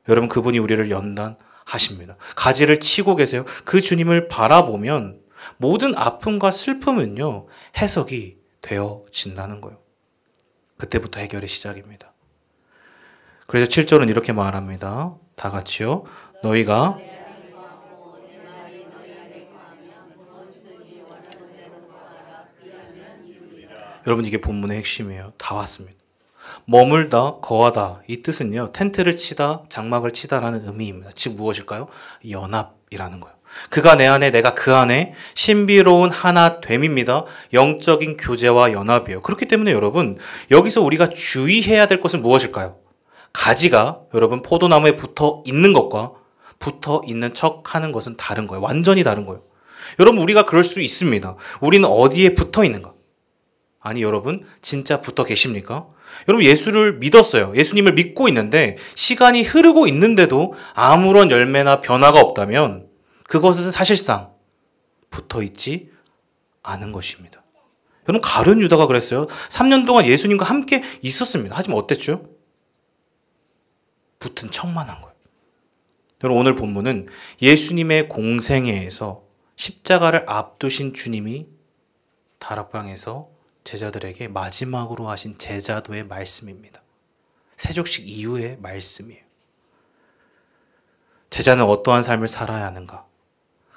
여러분, 그분이 우리를 연단하십니다. 가지를 치고 계세요. 그 주님을 바라보면 모든 아픔과 슬픔은요, 해석이 되어진다는 거예요. 그때부터 해결의 시작입니다. 그래서 7절은 이렇게 말합니다. 다 같이요. 너희가 여러분, 이게 본문의 핵심이에요. 다 왔습니다. 머물다, 거하다. 이 뜻은요, 텐트를 치다, 장막을 치다라는 의미입니다. 즉 무엇일까요? 연합이라는 거예요. 그가 내 안에, 내가 그 안에 신비로운 하나됨입니다. 영적인 교제와 연합이에요. 그렇기 때문에 여러분, 여기서 우리가 주의해야 될 것은 무엇일까요? 가지가 여러분 포도나무에 붙어 있는 것과 붙어 있는 척 하는 것은 다른 거예요. 완전히 다른 거예요. 여러분, 우리가 그럴 수 있습니다. 우리는 어디에 붙어 있는가? 아니, 여러분, 진짜 붙어 계십니까? 여러분, 예수를 믿었어요. 예수님을 믿고 있는데 시간이 흐르고 있는데도 아무런 열매나 변화가 없다면 그것은 사실상 붙어 있지 않은 것입니다. 여러분, 가룟 유다가 그랬어요. 3년 동안 예수님과 함께 있었습니다. 하지만 어땠죠? 붙은 척만 한 거예요. 여러분, 오늘 본문은 예수님의 공생애에서 십자가를 앞두신 주님이 다락방에서 제자들에게 마지막으로 하신 제자도의 말씀입니다. 세족식 이후의 말씀이에요. 제자는 어떠한 삶을 살아야 하는가?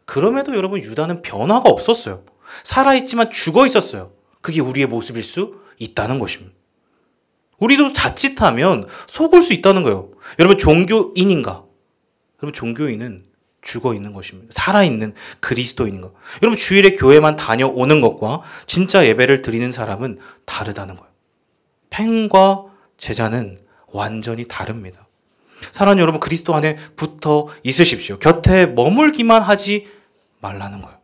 그럼에도 여러분, 유다는 변화가 없었어요. 살아있지만 죽어 있었어요. 그게 우리의 모습일 수 있다는 것입니다. 우리도 자칫하면 속을 수 있다는 거예요. 여러분, 종교인인가? 여러분, 종교인은 죽어 있는 것입니다. 살아있는 그리스도인인가? 여러분, 주일에 교회만 다녀오는 것과 진짜 예배를 드리는 사람은 다르다는 거예요. 팽과 제자는 완전히 다릅니다. 사랑하는 여러분, 그리스도 안에 붙어 있으십시오. 곁에 머물기만 하지 말라는 거예요.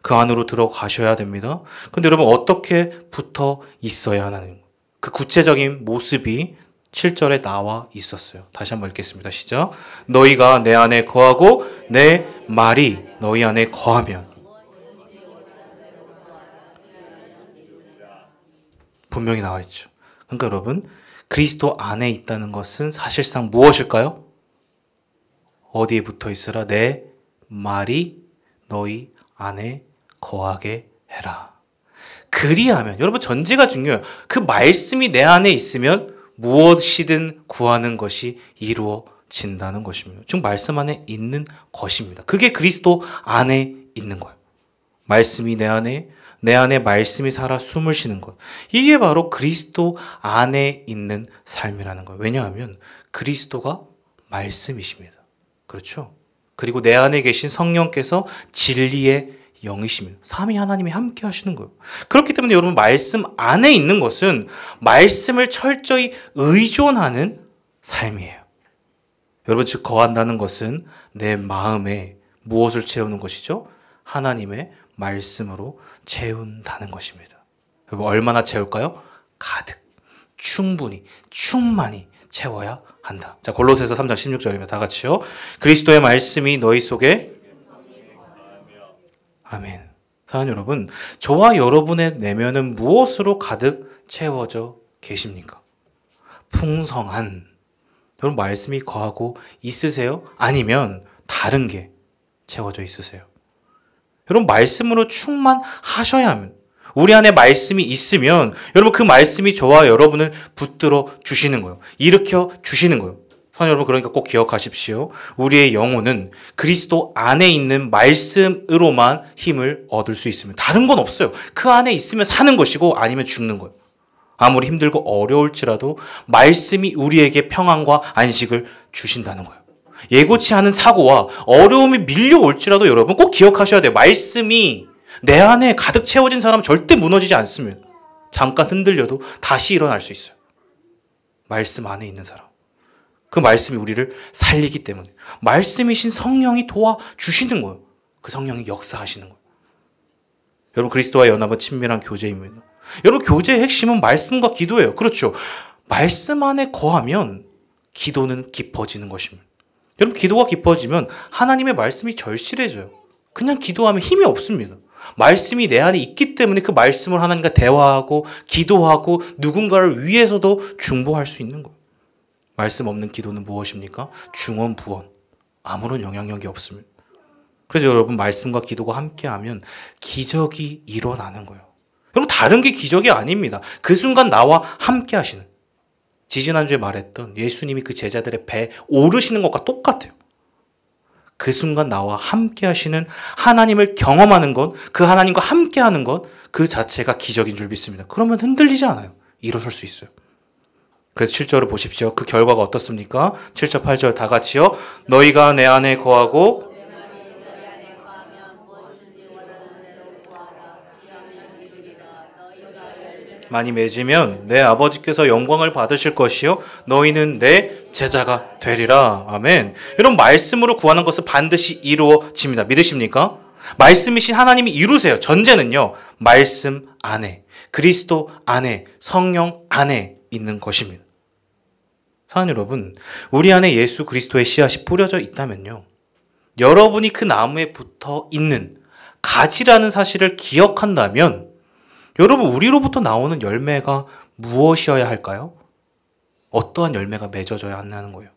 그 안으로 들어가셔야 됩니다. 근데 여러분, 어떻게 붙어 있어야 하는 거예요? 그 구체적인 모습이 7절에 나와 있었어요. 다시 한번 읽겠습니다. 시작. 너희가 내 안에 거하고 내 말이 너희 안에 거하면. 분명히 나와 있죠. 그러니까 여러분, 그리스도 안에 있다는 것은 사실상 무엇일까요? 어디에 붙어 있으라? 내 말이 너희 안에 거하게 해라. 그리하면, 여러분, 전제가 중요해요. 그 말씀이 내 안에 있으면 무엇이든 구하는 것이 이루어진다는 것입니다. 즉 말씀 안에 있는 것입니다. 그게 그리스도 안에 있는 거예요. 말씀이 내 안에 말씀이 살아 숨을 쉬는 것. 이게 바로 그리스도 안에 있는 삶이라는 거예요. 왜냐하면 그리스도가 말씀이십니다. 그렇죠? 그리고 내 안에 계신 성령께서 진리의 영이십니다. 삼위 하나님이 함께 하시는 거예요. 그렇기 때문에 여러분, 말씀 안에 있는 것은 말씀을 철저히 의존하는 삶이에요. 여러분, 즉 거한다는 것은 내 마음에 무엇을 채우는 것이죠? 하나님의 말씀으로 채운다는 것입니다. 여러분, 얼마나 채울까요? 가득, 충분히, 충만히 채워야 한다. 자, 골로새서 3장 16절입니다. 다 같이요. 그리스도의 말씀이 너희 속에 아멘. 사랑하는 여러분, 저와 여러분의 내면은 무엇으로 가득 채워져 계십니까? 풍성한, 여러분, 말씀이 거하고 있으세요? 아니면 다른 게 채워져 있으세요? 여러분, 말씀으로 충만하셔야 합니다. 우리 안에 말씀이 있으면 여러분, 그 말씀이 저와 여러분을 붙들어 주시는 거예요. 일으켜 주시는 거예요. 여러분, 그러니까 꼭 기억하십시오. 우리의 영혼은 그리스도 안에 있는 말씀으로만 힘을 얻을 수 있습니다. 다른 건 없어요. 그 안에 있으면 사는 것이고 아니면 죽는 거예요. 아무리 힘들고 어려울지라도 말씀이 우리에게 평안과 안식을 주신다는 거예요. 예고치 않은 사고와 어려움이 밀려올지라도 여러분 꼭 기억하셔야 돼요. 말씀이 내 안에 가득 채워진 사람은 절대 무너지지 않습니다. 잠깐 흔들려도 다시 일어날 수 있어요. 말씀 안에 있는 사람. 그 말씀이 우리를 살리기 때문에 말씀이신 성령이 도와주시는 거예요. 그 성령이 역사하시는 거예요. 여러분, 그리스도와 연합은 친밀한 교제입니다. 여러분, 교제의 핵심은 말씀과 기도예요. 그렇죠. 말씀 안에 거하면 기도는 깊어지는 것입니다. 여러분, 기도가 깊어지면 하나님의 말씀이 절실해져요. 그냥 기도하면 힘이 없습니다. 말씀이 내 안에 있기 때문에 그 말씀을 하나님과 대화하고 기도하고 누군가를 위해서도 중보할 수 있는 거예요. 말씀 없는 기도는 무엇입니까? 중언부언. 아무런 영향력이 없습니다. 그래서 여러분, 말씀과 기도가 함께하면 기적이 일어나는 거예요. 여러분, 다른 게 기적이 아닙니다. 그 순간 나와 함께 하시는, 지지난주에 말했던 예수님이 그 제자들의 배에 오르시는 것과 똑같아요. 그 순간 나와 함께 하시는 하나님을 경험하는 것, 그 하나님과 함께 하는 것, 그 자체가 기적인 줄 믿습니다. 그러면 흔들리지 않아요. 일어설 수 있어요. 그래서 7절을 보십시오. 그 결과가 어떻습니까? 7절, 8절 다 같이요. 너희가 내 안에 거하고 많이 맺으면 내 아버지께서 영광을 받으실 것이요 너희는 내 제자가 되리라. 아멘. 여러분, 말씀으로 구하는 것은 반드시 이루어집니다. 믿으십니까? 말씀이신 하나님이 이루세요. 전제는요, 말씀 안에, 그리스도 안에, 성령 안에 있는 것입니다. 사랑하는 여러분, 우리 안에 예수 그리스도의 씨앗이 뿌려져 있다면요, 여러분이 그 나무에 붙어 있는 가지라는 사실을 기억한다면 여러분, 우리로부터 나오는 열매가 무엇이어야 할까요? 어떠한 열매가 맺어져야 한다는 거예요.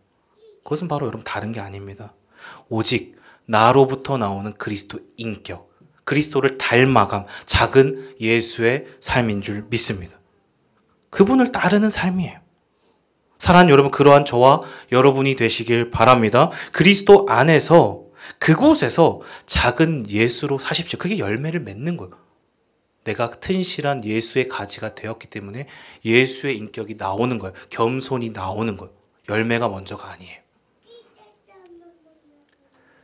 그것은 바로 여러분 다른 게 아닙니다. 오직 나로부터 나오는 그리스도 인격, 그리스도를 닮아감, 작은 예수의 삶인 줄 믿습니다. 그분을 따르는 삶이에요. 사랑하는 여러분, 그러한 저와 여러분이 되시길 바랍니다. 그리스도 안에서, 그곳에서 작은 예수로 사십시오. 그게 열매를 맺는 거예요. 내가 튼실한 예수의 가지가 되었기 때문에 예수의 인격이 나오는 거예요. 겸손이 나오는 거예요. 열매가 먼저가 아니에요.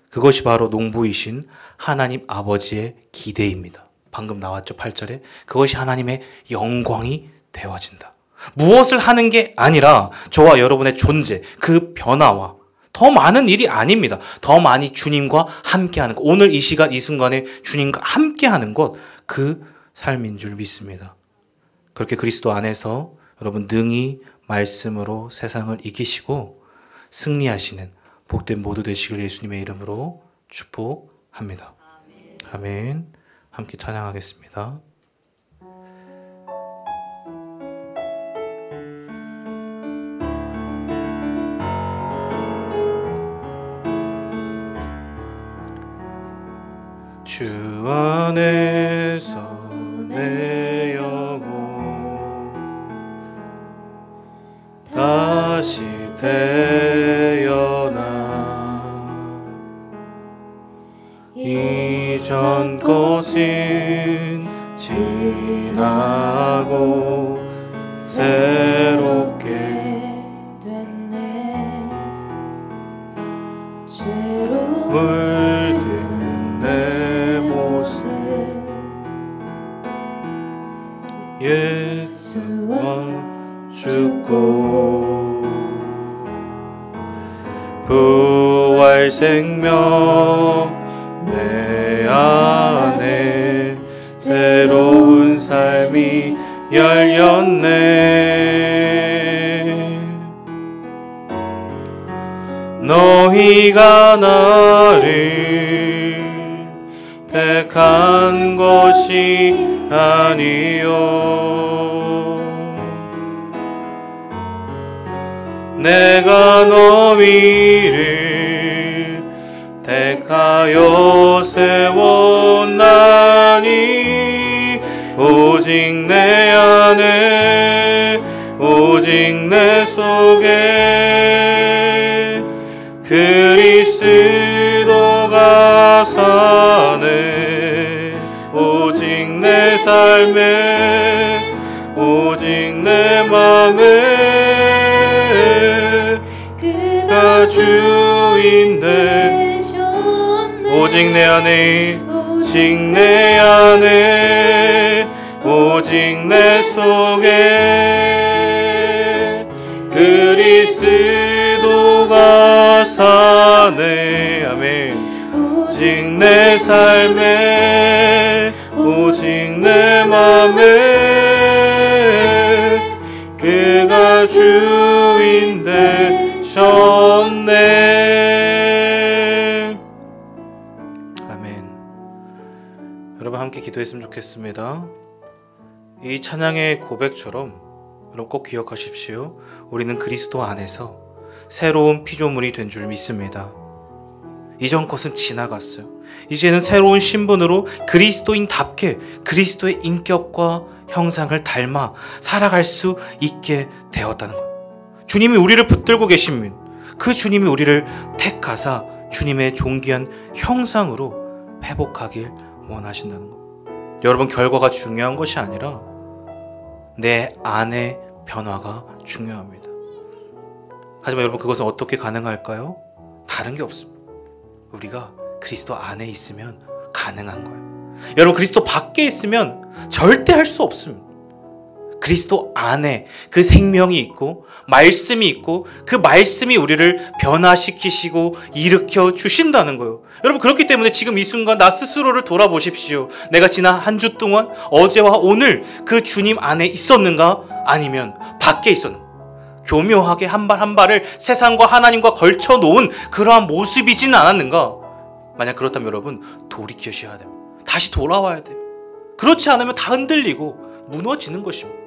그것이 바로 농부이신 하나님 아버지의 기대입니다. 방금 나왔죠, 8절에. 그것이 하나님의 영광이 되어진다. 무엇을 하는 게 아니라 저와 여러분의 존재, 그 변화와 더 많은 일이 아닙니다. 더 많이 주님과 함께하는 것, 오늘 이 시간 이 순간에 주님과 함께하는 것, 그 삶인 줄 믿습니다. 그렇게 그리스도 안에서 여러분 능히 말씀으로 세상을 이기시고 승리하시는 복된 모두 되시길 예수님의 이름으로 축복합니다. 아멘. 함께 찬양하겠습니다. 주 안에서 내 영혼 다시 태어나 이전 것은 지나고 새롭게 됐네. 죄로 물든 내 모습 예수와 죽고 부활 생명 내 안에 새로운 삶이 열렸네. 너희가 나를 택한 것이 아니요 내가 너희를 택하여 세웠나니 오직 내 안에 오직 내 속에 그리스도가 사네. 오직 내 삶에 오직 내 맘에 그가 주인 되셨네. 오직 내 안에 오직 내 안에 오직 내 속에 그리스도가 사네. 아멘. 오직 내 삶에 오직 내 맘에 그가 주인 되셨네. 함께 기도했으면 좋겠습니다. 이 찬양의 고백처럼 여러분 꼭 기억하십시오. 우리는 그리스도 안에서 새로운 피조물이 된 줄 믿습니다. 이전 것은 지나갔어요. 이제는 새로운 신분으로 그리스도인답게 그리스도의 인격과 형상을 닮아 살아갈 수 있게 되었다는 것. 주님이 우리를 붙들고 계신 그 주님이 우리를 택하사 주님의 존귀한 형상으로 회복하길 원하신다는 것. 여러분, 결과가 중요한 것이 아니라 내 안의 변화가 중요합니다. 하지만 여러분, 그것은 어떻게 가능할까요? 다른 게 없습니다. 우리가 그리스도 안에 있으면 가능한 거예요. 여러분, 그리스도 밖에 있으면 절대 할 수 없습니다. 그리스도 안에 그 생명이 있고 말씀이 있고 그 말씀이 우리를 변화시키시고 일으켜 주신다는 거예요. 여러분, 그렇기 때문에 지금 이 순간 나 스스로를 돌아보십시오. 내가 지난 한 주 동안 어제와 오늘 그 주님 안에 있었는가? 아니면 밖에 있었는가? 교묘하게 한 발 한 발을 세상과 하나님과 걸쳐 놓은 그러한 모습이지는 않았는가? 만약 그렇다면 여러분, 돌이키셔야 돼요. 다시 돌아와야 돼요. 그렇지 않으면 다 흔들리고 무너지는 것입니다.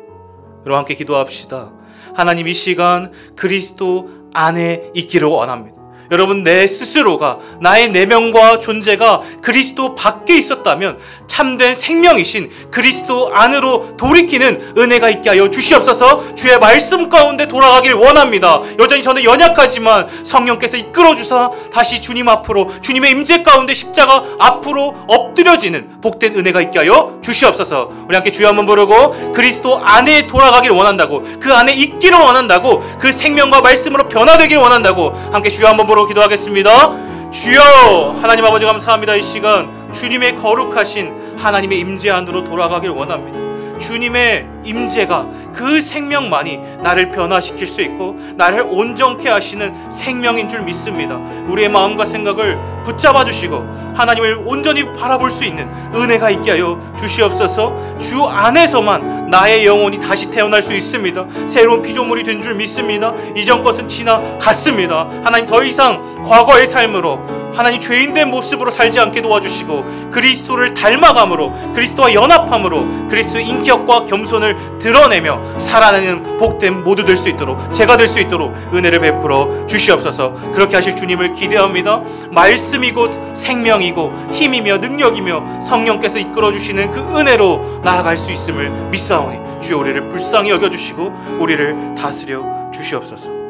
여러분, 함께 기도합시다. 하나님, 이 시간 그리스도 안에 있기를 원합니다. 여러분, 내 스스로가, 나의 내면과 존재가 그리스도 밖에 있었다면 참된 생명이신 그리스도 안으로 돌이키는 은혜가 있게 하여 주시옵소서. 주의 말씀 가운데 돌아가길 원합니다. 여전히 저는 연약하지만 성령께서 이끌어주사 다시 주님 앞으로, 주님의 임재 가운데 십자가 앞으로 엎드려지는 복된 은혜가 있게 하여 주시옵소서. 우리 함께 주여 한번 부르고 그리스도 안에 돌아가길 원한다고, 그 안에 있기를 원한다고, 그 생명과 말씀으로 변화되길 원한다고 함께 주여 한번 부르고 기도하겠습니다. 주여, 하나님 아버지 감사합니다. 이 시간 주님의 거룩하신 하나님의 임재 안으로 돌아가길 원합니다. 주님의 임재가, 그 생명만이 나를 변화시킬 수 있고 나를 온전케 하시는 생명인 줄 믿습니다. 우리의 마음과 생각을 붙잡아 주시고 하나님을 온전히 바라볼 수 있는 은혜가 있게 하여 주시옵소서. 주 안에서만 나의 영혼이 다시 태어날 수 있습니다. 새로운 피조물이 된 줄 믿습니다. 이전 것은 지나갔습니다. 하나님, 더 이상 과거의 삶으로 하나님 죄인된 모습으로 살지 않게 도와주시고 그리스도를 닮아감으로, 그리스도와 연합함으로 그리스도의 인격과 겸손을 드러내며 살아내는 복된 모두 될 수 있도록, 제가 될 수 있도록 은혜를 베풀어 주시옵소서. 그렇게 하실 주님을 기대합니다. 말씀이 곧 생명이고 힘이며 능력이며 성령께서 이끌어 주시는 그 은혜로 나아갈 수 있음을 믿사오니 주여, 우리를 불쌍히 여겨주시고 우리를 다스려 주시옵소서.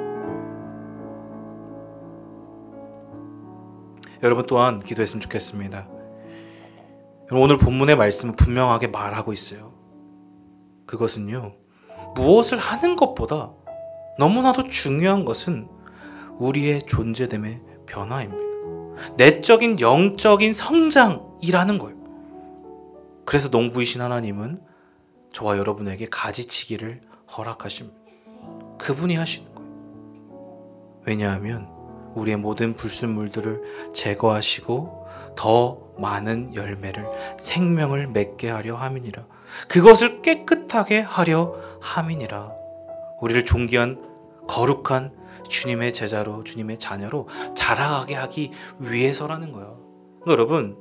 여러분 또한 기도했으면 좋겠습니다. 오늘 본문의 말씀은 분명하게 말하고 있어요. 그것은요, 무엇을 하는 것보다 너무나도 중요한 것은 우리의 존재됨의 변화입니다. 내적인 영적인 성장이라는 거예요. 그래서 농부이신 하나님은 저와 여러분에게 가지치기를 허락하십니다. 그분이 하시는 거예요. 왜냐하면 우리의 모든 불순물들을 제거하시고 더 많은 열매를, 생명을 맺게 하려 함이니라. 그것을 깨끗하게 하려 함이니라. 우리를 존귀한 거룩한 주님의 제자로, 주님의 자녀로 자라가게 하기 위해서라는 거예요. 여러분,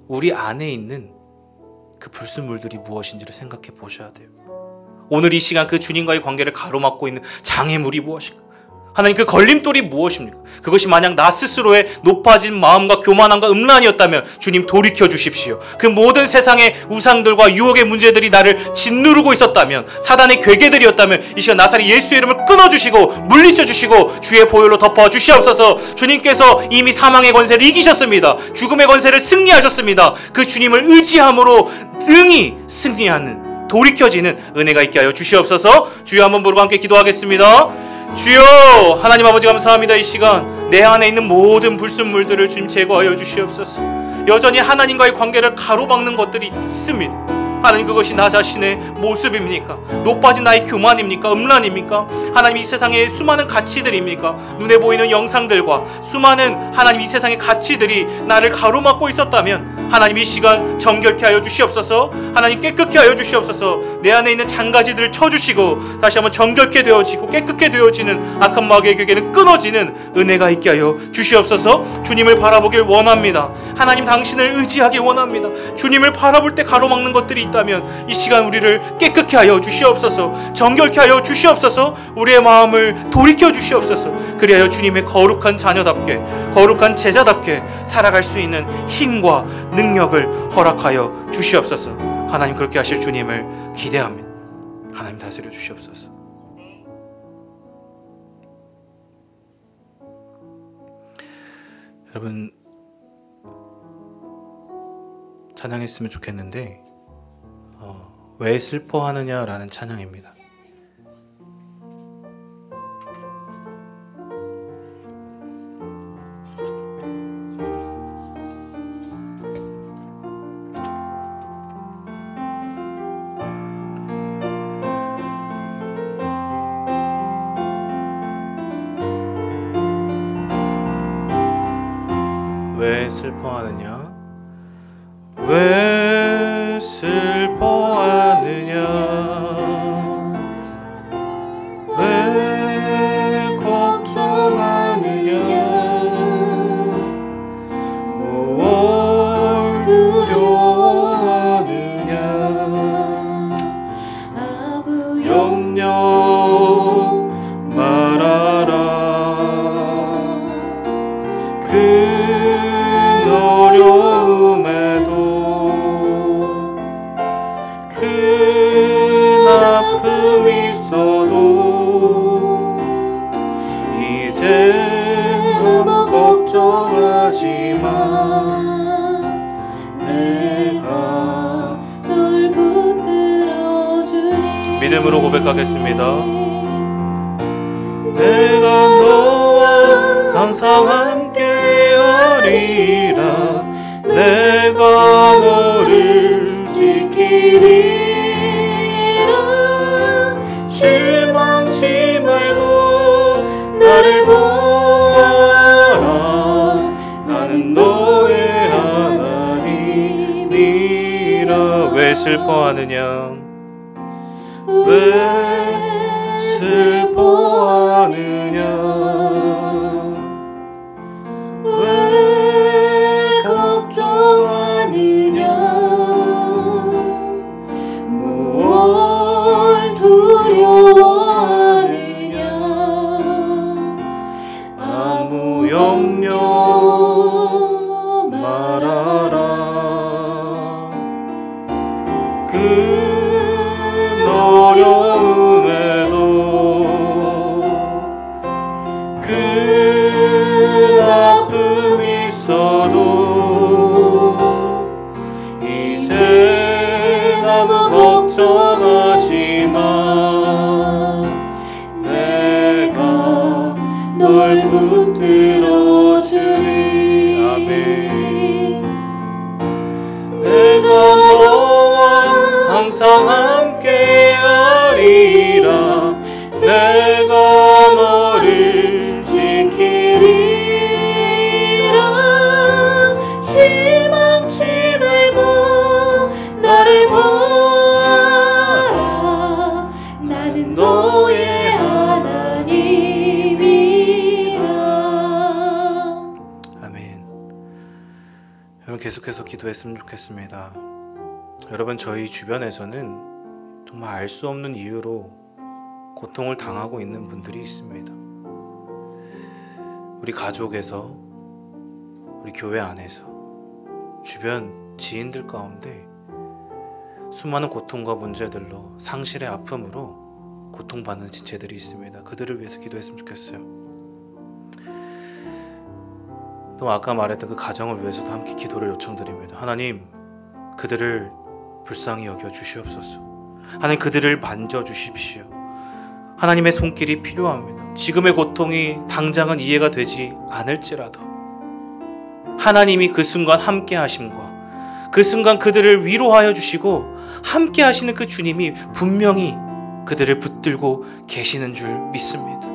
우리 안에 있는 그 불순물들이 무엇인지를 생각해 보셔야 돼요. 오늘 이 시간 그 주님과의 관계를 가로막고 있는 장애물이 무엇인가? 하나님, 그 걸림돌이 무엇입니까? 그것이 만약 나 스스로의 높아진 마음과 교만함과 음란이었다면 주님 돌이켜 주십시오. 그 모든 세상의 우상들과 유혹의 문제들이 나를 짓누르고 있었다면, 사단의 괴계들이었다면 이 시간 나사렛 예수의 이름을 끊어주시고 물리쳐 주시고 주의 보혈로 덮어 주시옵소서. 주님께서 이미 사망의 권세를 이기셨습니다. 죽음의 권세를 승리하셨습니다. 그 주님을 의지함으로 능히 승리하는, 돌이켜지는 은혜가 있게 하여 주시옵소서. 주여 한번 부르고 함께 기도하겠습니다. 주여, 하나님 아버지 감사합니다. 이 시간 내 안에 있는 모든 불순물들을 주님 제거하여 주시옵소서. 여전히 하나님과의 관계를 가로막는 것들이 있습니다. 하나님, 그것이 나 자신의 모습입니까? 높아진 나의 교만입니까? 음란입니까? 하나님, 이 세상의 수많은 가치들입니까? 눈에 보이는 영상들과 수많은 하나님 이 세상의 가치들이 나를 가로막고 있었다면 하나님, 이 시간 정결케 하여 주시옵소서. 하나님, 깨끗게 하여 주시옵소서. 내 안에 있는 장가지들을 쳐주시고 다시 한번 정결케 되어지고 깨끗게 되어지는 악한 마귀에게는 끊어지는 은혜가 있게 하여 주시옵소서. 주님을 바라보길 원합니다. 하나님, 당신을 의지하길 원합니다. 주님을 바라볼 때 가로막는 것들이 있다면 이 시간 우리를 깨끗게 하여 주시옵소서. 정결케 하여 주시옵소서. 우리의 마음을 돌이켜 주시옵소서. 그리하여 주님의 거룩한 자녀답게, 거룩한 제자답게 살아갈 수 있는 힘과 능력을 허락하여 주시옵소서. 하나님, 그렇게 하실 주님을 기대하며 하나님 다스려 주시옵소서. 여러분, 찬양했으면 좋겠는데 왜 슬퍼하느냐라는 찬양입니다. 왜 슬퍼하느냐? 왜 슬퍼하느냐? 왜 걱정하느냐? 뭘 두려워하느냐? 아무 염려 말아라. 어려움에도 큰 아픔 있어도 이제 너무 걱정하지마. 내가 널 붙들어주니. 믿음으로 고백하겠습니다. 내가 너와 항상 함께하리라. 내가 너를 지키리라. 실망치 말고 나를 보아라. 나는 너의 하나님이라. 왜 슬퍼하느냐? 왜 슬퍼하느냐? 뭘 두려워하느냐? 아무 염려 말아라. 큰 어려움에도 큰 아픔 있어도 이제 너무 걱정하지마. 내가 널 붙들어주리. 아멘. 내가 너와 항상 함께하리라. 내가 너를 지키리라. 실망치 말고 나를 보아라. 나는 너의 하나님이라. 아멘. 여러분, 계속해서 기도했으면 좋겠습니다. 여러분, 저희 주변에서는 정말 알 수 없는 이유로 고통을 당하고 있는 분들이 있습니다. 우리 가족에서, 우리 교회 안에서, 주변 지인들 가운데 수많은 고통과 문제들로, 상실의 아픔으로 고통받는 지체들이 있습니다. 그들을 위해서 기도했으면 좋겠어요. 또 아까 말했던 그 가정을 위해서도 함께 기도를 요청드립니다. 하나님, 그들을 불쌍히 여겨 주시옵소서. 하나님, 그들을 만져주십시오. 하나님의 손길이 필요합니다. 지금의 고통이 당장은 이해가 되지 않을지라도 하나님이 그 순간 함께 하심과 그 순간 그들을 위로하여 주시고 함께 하시는 그 주님이 분명히 그들을 붙들고 계시는 줄 믿습니다.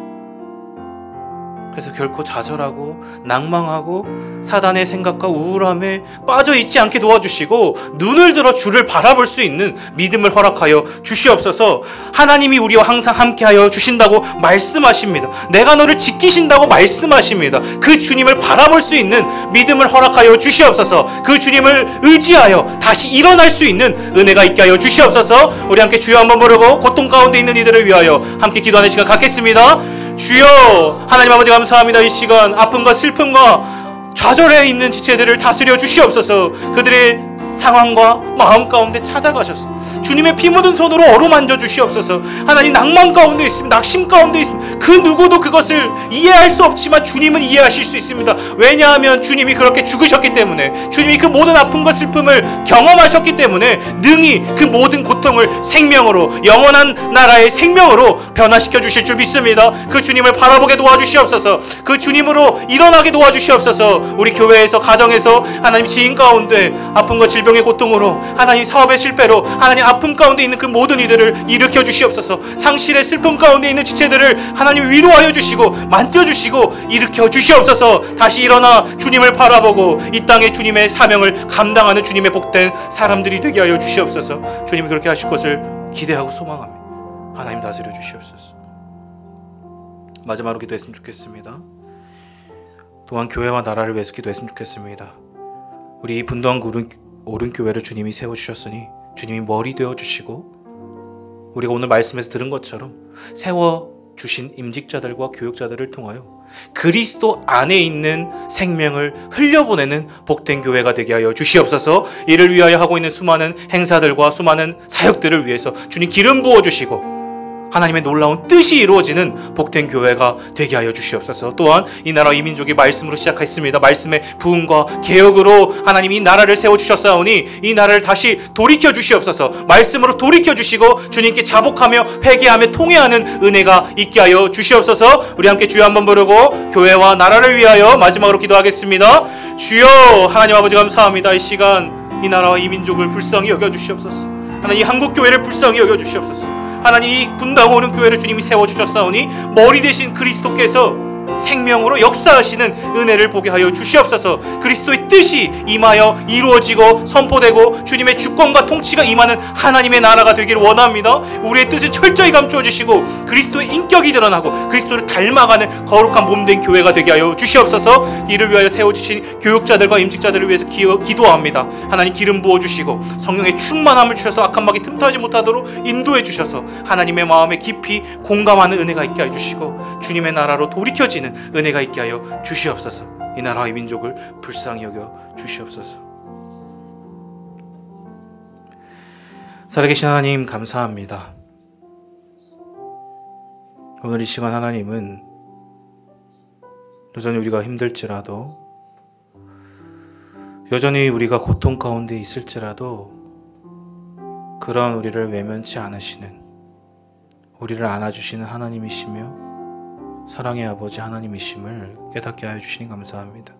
그래서 결코 좌절하고 낭망하고 사단의 생각과 우울함에 빠져 있지 않게 도와주시고 눈을 들어 주를 바라볼 수 있는 믿음을 허락하여 주시옵소서. 하나님이 우리와 항상 함께하여 주신다고 말씀하십니다. 내가 너를 지키신다고 말씀하십니다. 그 주님을 바라볼 수 있는 믿음을 허락하여 주시옵소서. 그 주님을 의지하여 다시 일어날 수 있는 은혜가 있게 하여 주시옵소서. 우리 함께 주여 한번 부르고 고통 가운데 있는 이들을 위하여 함께 기도하는 시간 갖겠습니다. 주여, 하나님 아버지 감사합니다. 이 시간 아픔과 슬픔과 좌절해 있는 지체들을 다스려 주시옵소서. 그들의 상황과 마음 가운데 찾아가셔서 주님의 피 묻은 손으로 어루만져 주시옵소서. 하나님 낭만 가운데 있습니다. 낙심 가운데 있습니다. 그 누구도 그것을 이해할 수 없지만 주님은 이해하실 수 있습니다. 왜냐하면 주님이 그렇게 죽으셨기 때문에, 주님이 그 모든 아픔과 슬픔을 경험하셨기 때문에 능히 그 모든 고통을 생명으로, 영원한 나라의 생명으로 변화시켜 주실 줄 믿습니다. 그 주님을 바라보게 도와주시옵소서. 그 주님으로 일어나게 도와주시옵소서. 우리 교회에서, 가정에서 하나님 지인 가운데 아픔과 질병의 고통으로, 하나님 사업의 실패로, 하나님 아픔 가운데 있는 그 모든 이들을 일으켜 주시옵소서. 상실의 슬픔 가운데 있는 지체들을 하나님 위로하여 주시고 만져 주시고 일으켜 주시옵소서. 다시 일어나 주님을 바라보고 이 땅에 주님의 사명을 감당하는 주님의 복된 사람들이 되게 하여 주시옵소서. 주님이 그렇게 하실 것을 기대하고 소망합니다. 하나님 다스려 주시옵소서. 마지막으로 기도했으면 좋겠습니다. 또한 교회와 나라를 위해서 기도했으면 좋겠습니다. 우리 이 분도한 옳은 교회를 주님이 세워주셨으니 주님이 머리 되어주시고, 우리가 오늘 말씀에서 들은 것처럼 세워주신 임직자들과 교육자들을 통하여 그리스도 안에 있는 생명을 흘려보내는 복된 교회가 되게 하여 주시옵소서. 이를 위하여 하고 있는 수많은 행사들과 수많은 사역들을 위해서 주님 기름 부어주시고 하나님의 놀라운 뜻이 이루어지는 복된 교회가 되게 하여 주시옵소서. 또한 이 나라 이 민족이 말씀으로 시작했습니다. 말씀의 부흥과 개혁으로 하나님 이 나라를 세워주셨사오니 이 나라를 다시 돌이켜 주시옵소서. 말씀으로 돌이켜 주시고 주님께 자복하며 회개하며 통회하는 은혜가 있게 하여 주시옵소서. 우리 함께 주여 한번 부르고 교회와 나라를 위하여 마지막으로 기도하겠습니다. 주여, 하나님 아버지 감사합니다. 이 시간 이 나라와 이 민족을 불쌍히 여겨주시옵소서. 하나님 이 한국교회를 불쌍히 여겨주시옵소서. 하나님 이 분당 오는 교회를 주님이 세워주셨사오니 머리 대신 그리스도께서 생명으로 역사하시는 은혜를 보게 하여 주시옵소서. 그리스도의 뜻이 임하여 이루어지고 선포되고 주님의 주권과 통치가 임하는 하나님의 나라가 되기를 원합니다. 우리의 뜻은 철저히 감추어 주시고 그리스도의 인격이 드러나고 그리스도를 닮아가는 거룩한 몸된 교회가 되게 하여 주시옵소서. 이를 위하여 세워주신 교육자들과 임직자들을 위해서 기도합니다. 하나님 기름 부어주시고 성령의 충만함을 주셔서 악한 마귀 틈타지 못하도록 인도해 주셔서 하나님의 마음에 깊이 공감하는 은혜가 있게 해주시고 주님의 나라로 돌이켜지는 은혜가 있게 하여 주시옵소서. 이 나라와 이 민족을 불쌍히 여겨 주시옵소서. 살아계신 하나님 감사합니다. 오늘 이 시간 하나님은 여전히 우리가 힘들지라도, 여전히 우리가 고통 가운데 있을지라도 그러한 우리를 외면치 않으시는, 우리를 안아주시는 하나님이시며 사랑의 아버지 하나님이심을 깨닫게 하여 주시니 감사합니다.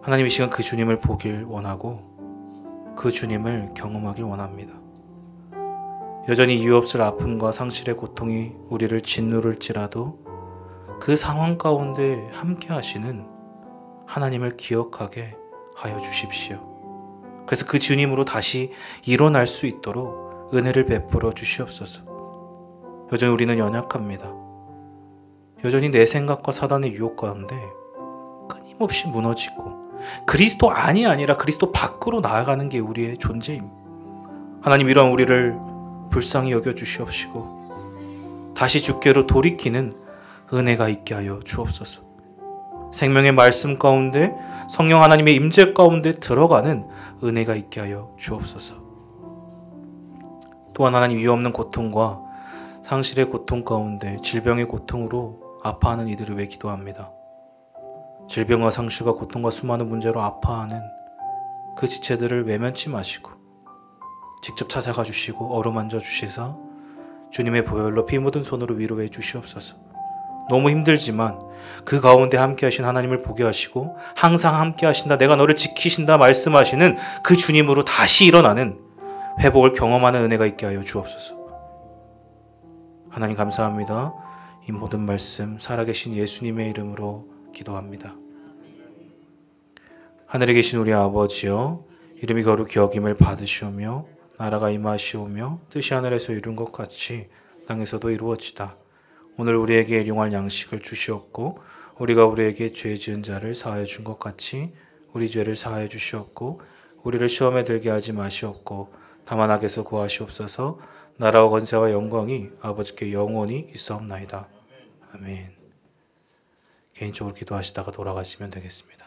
하나님 이 시간 그 주님을 보길 원하고 그 주님을 경험하길 원합니다. 여전히 이유 없을 아픔과 상실의 고통이 우리를 짓누를지라도 그 상황 가운데 함께 하시는 하나님을 기억하게 하여 주십시오. 그래서 그 주님으로 다시 일어날 수 있도록 은혜를 베풀어 주시옵소서. 여전히 우리는 연약합니다. 여전히 내 생각과 사단의 유혹 가운데 끊임없이 무너지고 그리스도 안이 아니라 그리스도 밖으로 나아가는 게 우리의 존재입니다. 하나님 이러한 우리를 불쌍히 여겨 주시옵시고 다시 주께로 돌이키는 은혜가 있게 하여 주옵소서. 생명의 말씀 가운데 성령 하나님의 임재 가운데 들어가는 은혜가 있게 하여 주옵소서. 또한 하나님 이유 없는 고통과 상실의 고통 가운데 질병의 고통으로 아파하는 이들을 위해 기도합니다. 질병과 상실과 고통과 수많은 문제로 아파하는 그 지체들을 외면치 마시고 직접 찾아가 주시고 어루만져 주시사 주님의 보혈로 피 묻은 손으로 위로해 주시옵소서. 너무 힘들지만 그 가운데 함께 하신 하나님을 보게 하시고 항상 함께 하신다, 내가 너를 지키신다 말씀하시는 그 주님으로 다시 일어나는 회복을 경험하는 은혜가 있게 하여 주옵소서. 하나님 감사합니다. 이 모든 말씀 살아계신 예수님의 이름으로 기도합니다. 하늘에 계신 우리 아버지여, 이름이 거룩히 여김을 받으시오며 나라가 임하시오며 뜻이 하늘에서 이룬 것 같이 땅에서도 이루어지다. 오늘 우리에게 일용할 양식을 주시옵고 우리가 우리에게 죄 지은 자를 사하여 준 것 같이 우리 죄를 사하여 주시옵고 우리를 시험에 들게 하지 마시옵고 다만 악에서 구하시옵소서. 나라와 권세와 영광이 아버지께 영원히 있사옵나이다. 아멘. 개인적으로 기도하시다가 돌아가시면 되겠습니다.